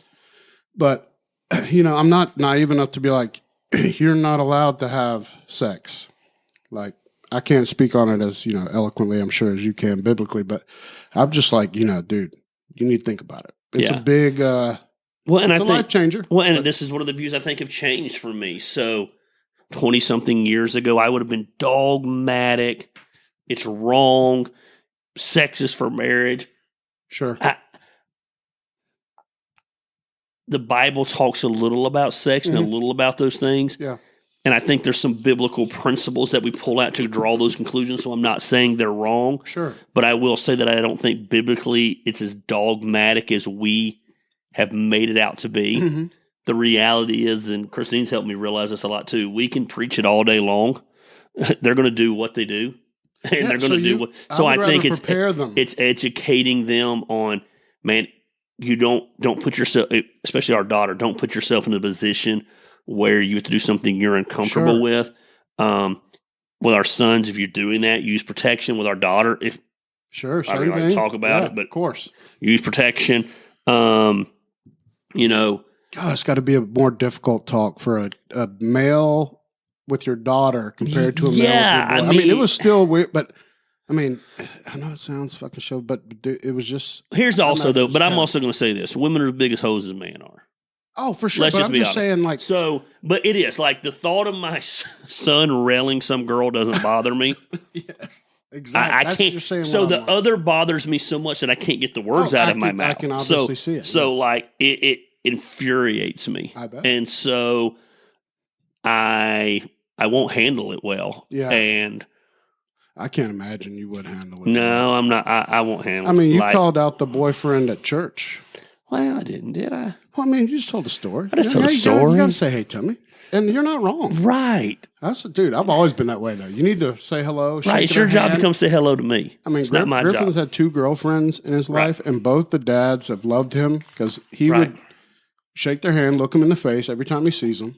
But, I'm not naive enough to be like, you're not allowed to have sex. Like, I can't speak on it as, eloquently, I'm sure, as you can biblically, but I'm just like, dude, you need to think about it. It's a big, it's a life changer. Well, and this is one of the views I think have changed for me. So 20-something years ago, I would have been dogmatic. It's wrong. Sex is for marriage. Sure. The Bible talks a little about sex and a little about those things. Yeah. And I think there's some biblical principles that we pull out to draw those conclusions. So I'm not saying they're wrong. Sure. But I will say that I don't think biblically it's as dogmatic as we have made it out to be. Mm-hmm. The reality is, and Christine's helped me realize this a lot too, we can preach it all day long. They're going to do what they do. And they're going to do what. So I think it's educating them on, man, you don't put yourself, especially our daughter, don't put yourself in a position where you have to do something you're uncomfortable with. With our sons, if you're doing that, use protection. With our daughter, I don't like to talk about it, but of course, use protection. God, it's got to be a more difficult talk for a male with your daughter compared to a male with your boy. I mean, it was still weird, but I mean, I know it sounds fucking show, but it was just. Here's also though, but I'm also going to say this: women are as big as hoes as men are. Oh, for sure. But I'm just saying, like, so. But it is like the thought of my son railing some girl doesn't bother me. Yes, exactly. I can't. So the other bothers me so much that I can't get the words out of my mouth. I can obviously see it. So like it infuriates me. I bet. And so I won't handle it well. Yeah. And I can't imagine you would handle it. No, I'm not. I won't handle it. I mean, you called out the boyfriend at church. Well, I didn't, did I? Well, I mean, you just told a story. I just told a story. You got to say hey to me. And you're not wrong. Right. Dude, I've always been that way, though. You need to say hello. Right. It's your job to come say hello to me. I mean, it's not my job. Griffin's had 2 girlfriends in his life, and both the dads have loved him because he would shake their hand, look them in the face every time he sees them.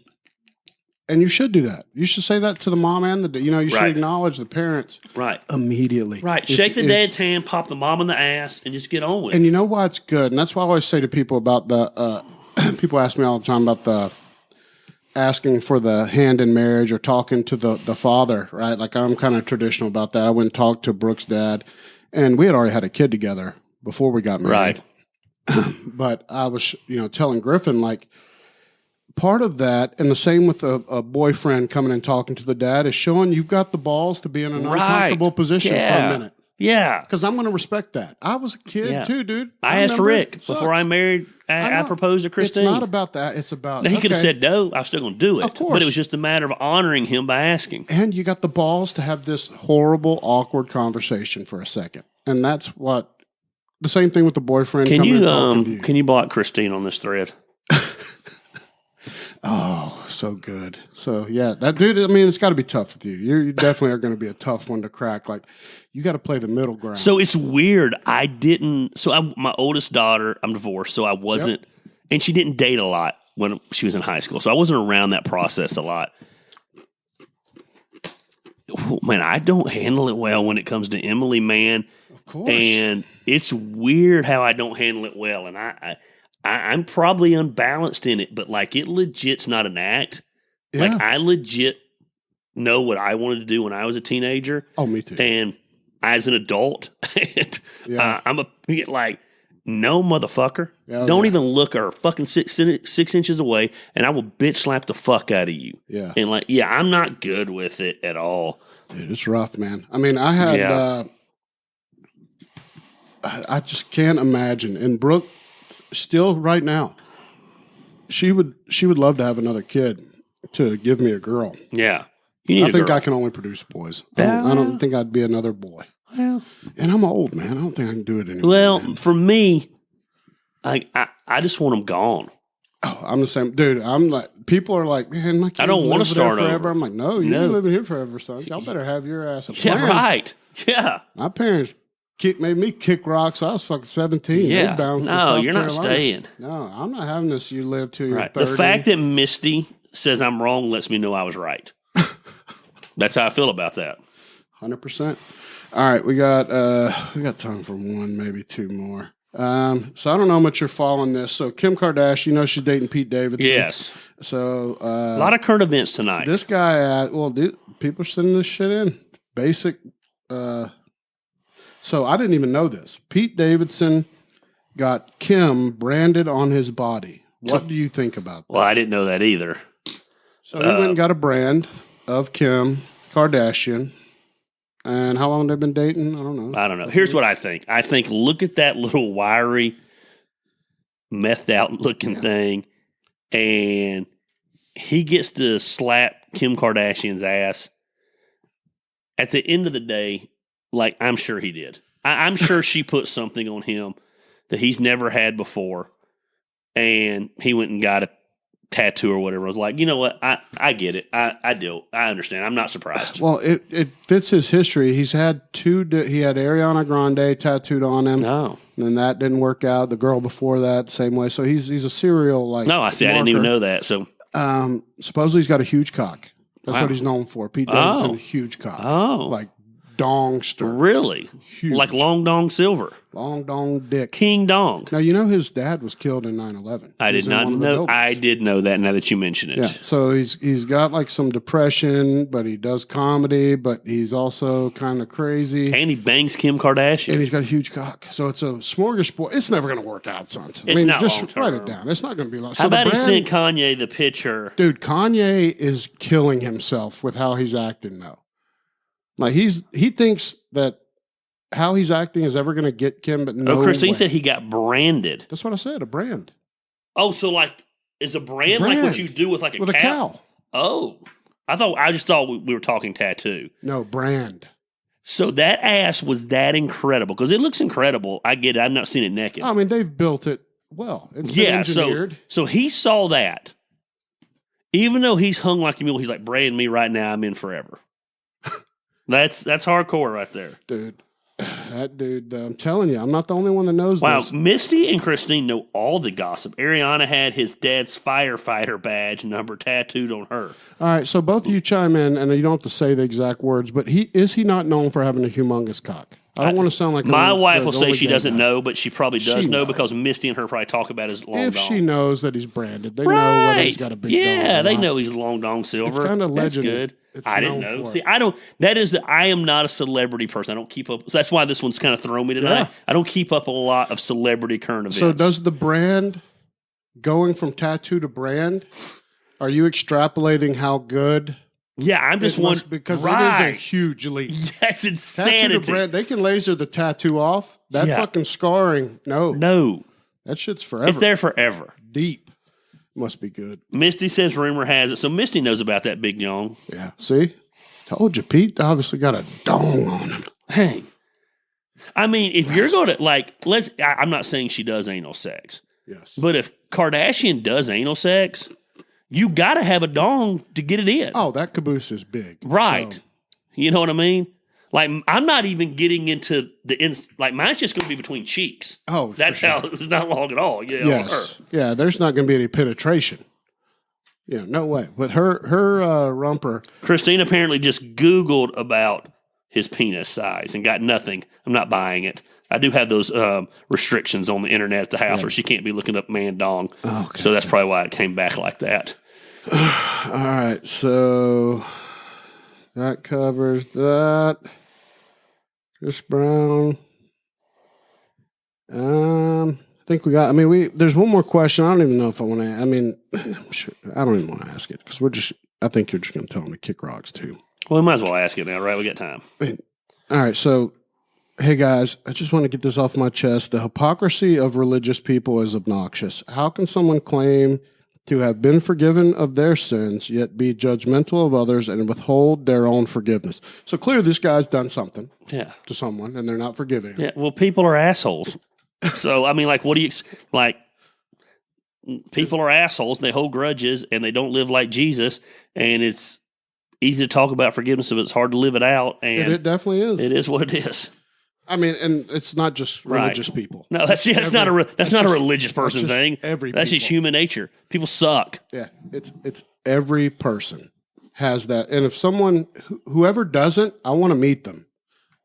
And you should do that. You should say that to the mom and you should acknowledge the parents immediately. Right. Shake the dad's hand, pop the mom in the ass, and just get on with it. And you know why it's good? And that's why I always say to people about people ask me all the time about asking for the hand in marriage or talking to the father, right? Like I'm kind of traditional about that. I went and talked to Brooke's dad, and we had already had a kid together before we got married. Right. But I was, telling Griffin, like, part of that, and the same with a boyfriend coming and talking to the dad, is showing you've got the balls to be in an uncomfortable position for a minute. Yeah. Because I'm going to respect that. I was a kid too, dude. I asked Rick before I married, I proposed to Christine. It's not about that. It's about... Now, he could have said no. I was still going to do it. Of course. But it was just a matter of honoring him by asking. And you got the balls to have this horrible, awkward conversation for a second. And that's what... The same thing with the boyfriend coming and talking to you. Can you block Christine on this thread? Oh, so good. So, yeah, that dude, I mean, it's got to be tough with you. You definitely are going to be a tough one to crack. Like, you got to play the middle ground. So, it's weird. My oldest daughter, I'm divorced, so I wasn't, and she didn't date a lot when she was in high school. So, I wasn't around that process a lot. Man, I don't handle it well when it comes to Emily, man. Of course. And it's weird how I don't handle it well. And I'm probably unbalanced in it, but like it legit's not an act. Yeah. Like I legit know what I wanted to do when I was a teenager. Oh, me too. And as an adult, I'm like, no, motherfucker. Don't even look or fucking 6 inches away, and I will bitch slap the fuck out of you. Yeah. And like, I'm not good with it at all. Dude, it's rough, man. I mean, I had, I just can't imagine. And Brooke, still right now, she would love to have another kid to give me a girl. Yeah. I think I can only produce boys. I don't think I'd be another boy. Well, and I'm old, man. I don't think I can do it anymore. Well, man. For me, I just want them gone. Oh, I'm the same, dude. I'm like, people are like, man, my kids I don't want to start forever. over. I'm like, no, you've been living here forever, son. Y'all better have your ass a plan. Yeah, right. Yeah. My parents made me kick rocks. I was fucking 17. Yeah. No, you're not Carolina. staying. No, I'm not having this. You live till you're 30. The fact that Misty says I'm wrong lets me know I was right. That's how I feel about that. 100%. All right, we got time for one, maybe two more. So I don't know how much you're following this. So Kim Kardashian, she's dating Pete Davidson. Yes. So a lot of current events tonight. This guy, people are sending this shit in. Basic. So I didn't even know this. Pete Davidson got Kim branded on his body. What do you think about that? Well, I didn't know that either. So he went and got a brand of Kim Kardashian. And how long they've been dating? I don't know. Here's what I think. I think look at that little wiry, methed out looking thing, and he gets to slap Kim Kardashian's ass. At the end of the day, like I'm sure he did. I'm sure she put something on him that he's never had before, and he went and got a tattoo or whatever. I was like, you know what? I get it. I do. I understand. I'm not surprised. Well, it fits his history. He's had he had Ariana Grande tattooed on him. No. And that didn't work out. The girl before that, same way. So he's a serial No, I see. Marker. I didn't even know that. So supposedly he's got a huge cock. That's what he's known for. Pete Davidson, huge cock. Oh. Like dongster. Really? Huge. Like Long Dong Silver. Long Dong Dick. King Dong. Now, his dad was killed in 9/11. I did not know. I did know that now that you mention it. Yeah, so he's got like some depression, but he does comedy, but he's also kind of crazy. And he bangs Kim Kardashian. And he's got a huge cock. So it's a smorgasbord. It's never going to work out, son. It's not just long-term. write it down. It's not going to be long. How about he sent Kanye the picture? Dude, Kanye is killing himself with how he's acting now. Like he thinks that how he's acting is ever going to get Kim, but no. Christine said he got branded. That's what I said, a brand. Oh, so like is a brand like what you do with like a cow? Oh, I just thought we were talking tattoo. No, brand. So that ass was that incredible because it looks incredible. I get it. I've not seen it naked. I mean, they've built it well. It's been engineered. So he saw that. Even though he's hung like a mule, he's like, brand me right now. I'm in forever. That's hardcore right there. Dude, that dude, I'm telling you, I'm not the only one that knows this. Wow, Misty and Christine know all the gossip. Ariana had his dad's firefighter badge number tattooed on her. All right, so both of you chime in, and you don't have to say the exact words, but is he not known for having a humongous cock? I don't want to sound like my wife will say she doesn't know, but she probably does know because Misty and her probably talk about his long dong. If she knows that he's branded, they know whether he's got a big dong. Yeah, they know he's long dong silver. It's kind of legend. That's good. I didn't know. See, I am not a celebrity person. I don't keep up. So that's why this one's kind of thrown me tonight. Yeah. I don't keep up a lot of celebrity current events. So does the brand, going from tattoo to brand, are you extrapolating how good? Yeah, I'm just wondering. Because it is a huge leap. That's insanity. Tattoo to brand, they can laser the tattoo off. That fucking scarring, no. That shit's forever. It's there forever. Deep. Must be good. Misty says rumor has it. So Misty knows about that big dong. Yeah. See? Told you, Pete obviously got a dong on him. Hey. I mean, if you're going to, I'm not saying she does anal sex. Yes. But if Kardashian does anal sex, you got to have a dong to get it in. Oh, that caboose is big. Right. So. You know what I mean? Like, I'm not even getting into mine's just going to be between cheeks. Oh, that's how it's not long at all. Yeah, yes. Yeah, there's not going to be any penetration. Yeah, no way. But her rumper. Christine apparently just Googled about his penis size and got nothing. I'm not buying it. I do have those restrictions on the internet at the house where she can't be looking up man dong. Okay. So that's probably why it came back like that. All right, so that covers that. Chris Brown. I think we got. There's one more question. I don't even know if I want to. I don't even want to ask it because I think you're just going to tell him to kick rocks too. Well, we might as well ask it now, right? We got time. All right. So, hey guys, I just want to get this off my chest. The hypocrisy of religious people is obnoxious. How can someone claim to have been forgiven of their sins, yet be judgmental of others and withhold their own forgiveness? So clearly this guy's done something to someone, and they're not forgiving him. Yeah, well, people are assholes. So, what do you, people are assholes, and they hold grudges, and they don't live like Jesus, and it's easy to talk about forgiveness, but it's hard to live it out. And it definitely is. It is what it is. And it's not just religious people. No, that's not a religious person thing. That's just human nature. People suck. Yeah, it's every person has that. And if someone, whoever doesn't, I want to meet them.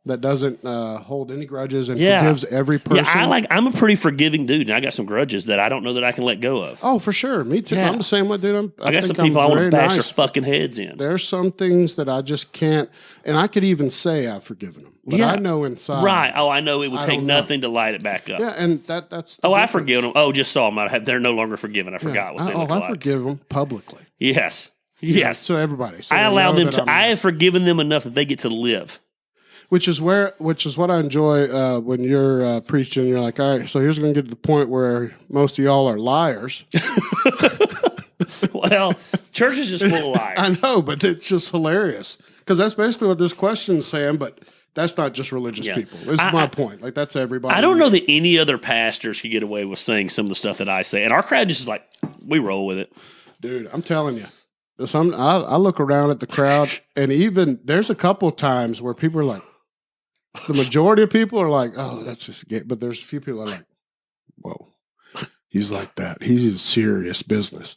That doesn't hold any grudges and forgives every person. Yeah, I'm a pretty forgiving dude, and I got some grudges that I don't know that I can let go of. Oh, for sure. Me too. Yeah. I'm the same way, dude. I got some people I want to bash their fucking heads in. There's some things that I just can't, and I could even say I've forgiven them. But I know inside. Right. Oh, I know it would take nothing to light it back up. Yeah, and that's. I forgive them. Oh, just saw them. They're no longer forgiven. I forgot what they look like. I forgive them publicly. Yes. So everybody. So I allow them to. I have forgiven them enough that they get to live. Which is what I enjoy when you're preaching. You're like, all right, so here's going to get to the point where most of y'all are liars. Well, church is just full of liars. I know, but it's just hilarious because that's basically what this question is saying. But that's not just religious people. This is my point. Like that's everybody. I don't know that any other pastors could get away with saying some of the stuff that I say, and our crowd just is like, we roll with it, dude. I'm telling you. I look around at the crowd, and even there's a couple times where people are like. The majority of people are like, oh, that's just gay. But there's a few people that are like, whoa, he's like that. He's in serious business.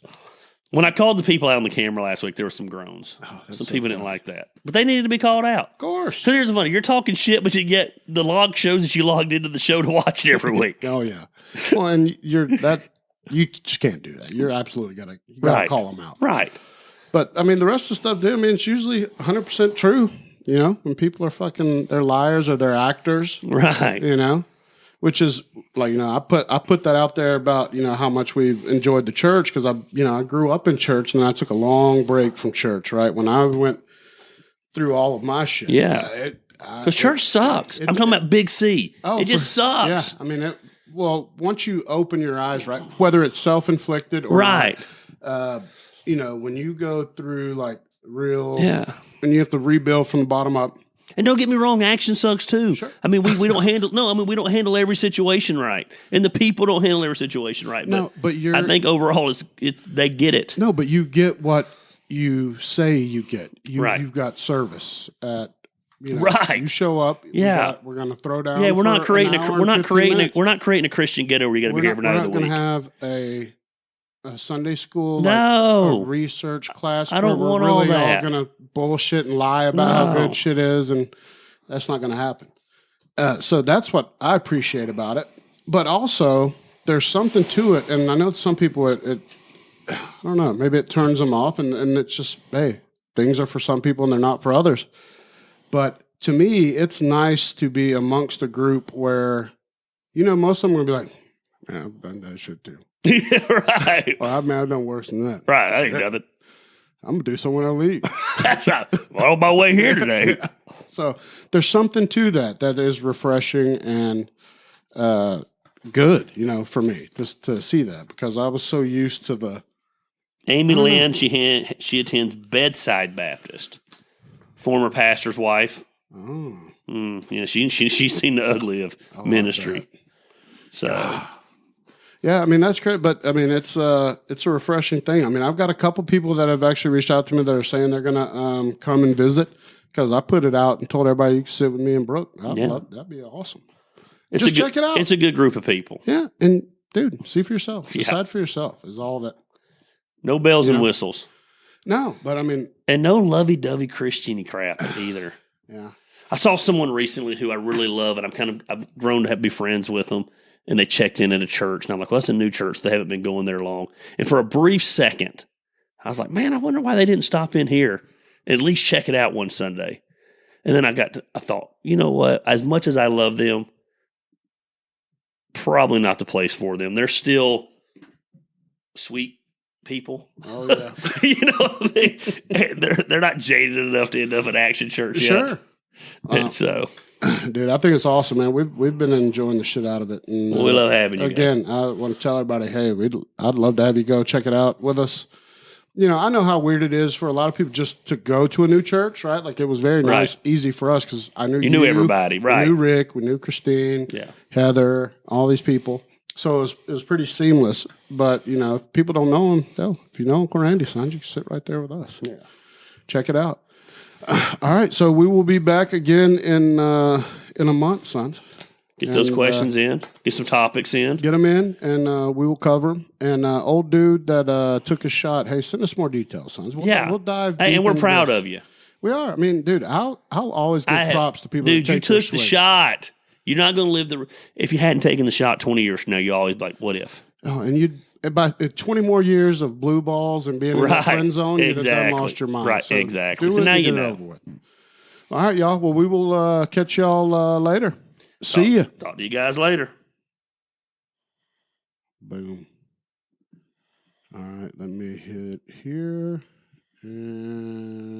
When I called the people out on the camera last week, there were some groans. Some people didn't like that. But they needed to be called out. Of course. Because here's the funny. You're talking shit, but yet the log shows that you logged into the show to watch it every week. Oh, yeah. Well, and you just can't do that. You're absolutely got to call them out. Right. But, the rest of the stuff, dude, it's usually 100% true. You know, when people are they're liars or they're actors. Right. You know, which is like, I put that out there about, how much we've enjoyed the church because I grew up in church and I took a long break from church, right? When I went through all of my shit. Yeah. Because church sucks. I'm talking about Big C. It just sucks. Yeah. Once you open your eyes, right, whether it's self-inflicted or right. When you go through like real. Yeah. And you have to rebuild from the bottom up. And don't get me wrong, action sucks too. Sure. We don't handle we don't handle every situation right. And the people don't handle every situation right. But I think overall they get it. No, but you get what you say you get. You've got service at right. You show up. Yeah. We're going to throw down. Yeah, we're not creating a Christian ghetto where you got to be here every night of the week. We're not going to have a Sunday school, a research class. I don't want all that. We're all going to bullshit and lie about how good shit is, and that's not going to happen. So that's what I appreciate about it. But also, there's something to it, and I know some people, I don't know, maybe it turns them off, and it's just, hey, things are for some people and they're not for others. But to me, it's nice to be amongst a group where, most of them are going to be like, man, I've done that shit too. Yeah, right. Or I've done worse than that. Right, I ain't nothing. I'm going to do something when I leave. That's right. I'm on my way here today. Yeah. So there's something to that is refreshing and good, for me, just to see that, because I was so used to the... Amy Lynn, she attends Bedside Baptist, former pastor's wife. Oh. She's seen the ugly of ministry. So... Yeah, I mean, that's great, but I mean, it's a refreshing thing. I mean, I've got a couple people that have actually reached out to me that are saying they're going to come and visit, because I put it out and told everybody you can sit with me and Brooke. That'd be awesome. Check it out. It's a good group of people. Yeah, and dude, see for yourself. Decide for yourself is all that. No bells and whistles. No, but I mean. And no lovey-dovey Christian-y crap either. Yeah. I saw someone recently who I really love, and I've grown to be friends with them. And they checked in at a church. And I'm like, well, that's a new church. They haven't been going there long. And for a brief second, I was like, man, I wonder why they didn't stop in here and at least check it out one Sunday. And then I thought, you know what? As much as I love them, probably not the place for them. They're still sweet people. Oh, yeah. They're not jaded enough to end up at Action Church yet. Sure. And so... Dude, I think it's awesome, man. We've been enjoying the shit out of it. And, we love having you. Again, I want to tell everybody, hey, I'd love to have you go check it out with us. I know how weird it is for a lot of people just to go to a new church, right? Like, it was very nice, easy for us, because I knew you knew everybody, right? We knew Rick, we knew Christine, Heather, all these people. So it was pretty seamless. But if people don't know him, if you know Uncle Randy, son, you can sit right there with us. Yeah, check it out. All right, so we will be back again in a month, sons. Get those questions in. Get some topics in. Get them in, and we will cover them. And old dude that took a shot, hey, send us more details, sons. We'll dive deep and we're into proud this. of you. We are. I mean, dude, I'll always give props to people. Dude, that you take took the shot. You're not going to live if you hadn't taken the shot 20 years from now, you always like, what if? Oh, and about 20 more years of blue balls and being in the friend zone, you'd have lost your mind. Right, so exactly. So now you know. Over with. All right, y'all. Well, we will catch y'all later. See ya. Talk to you guys later. Boom. All right, let me hit here. And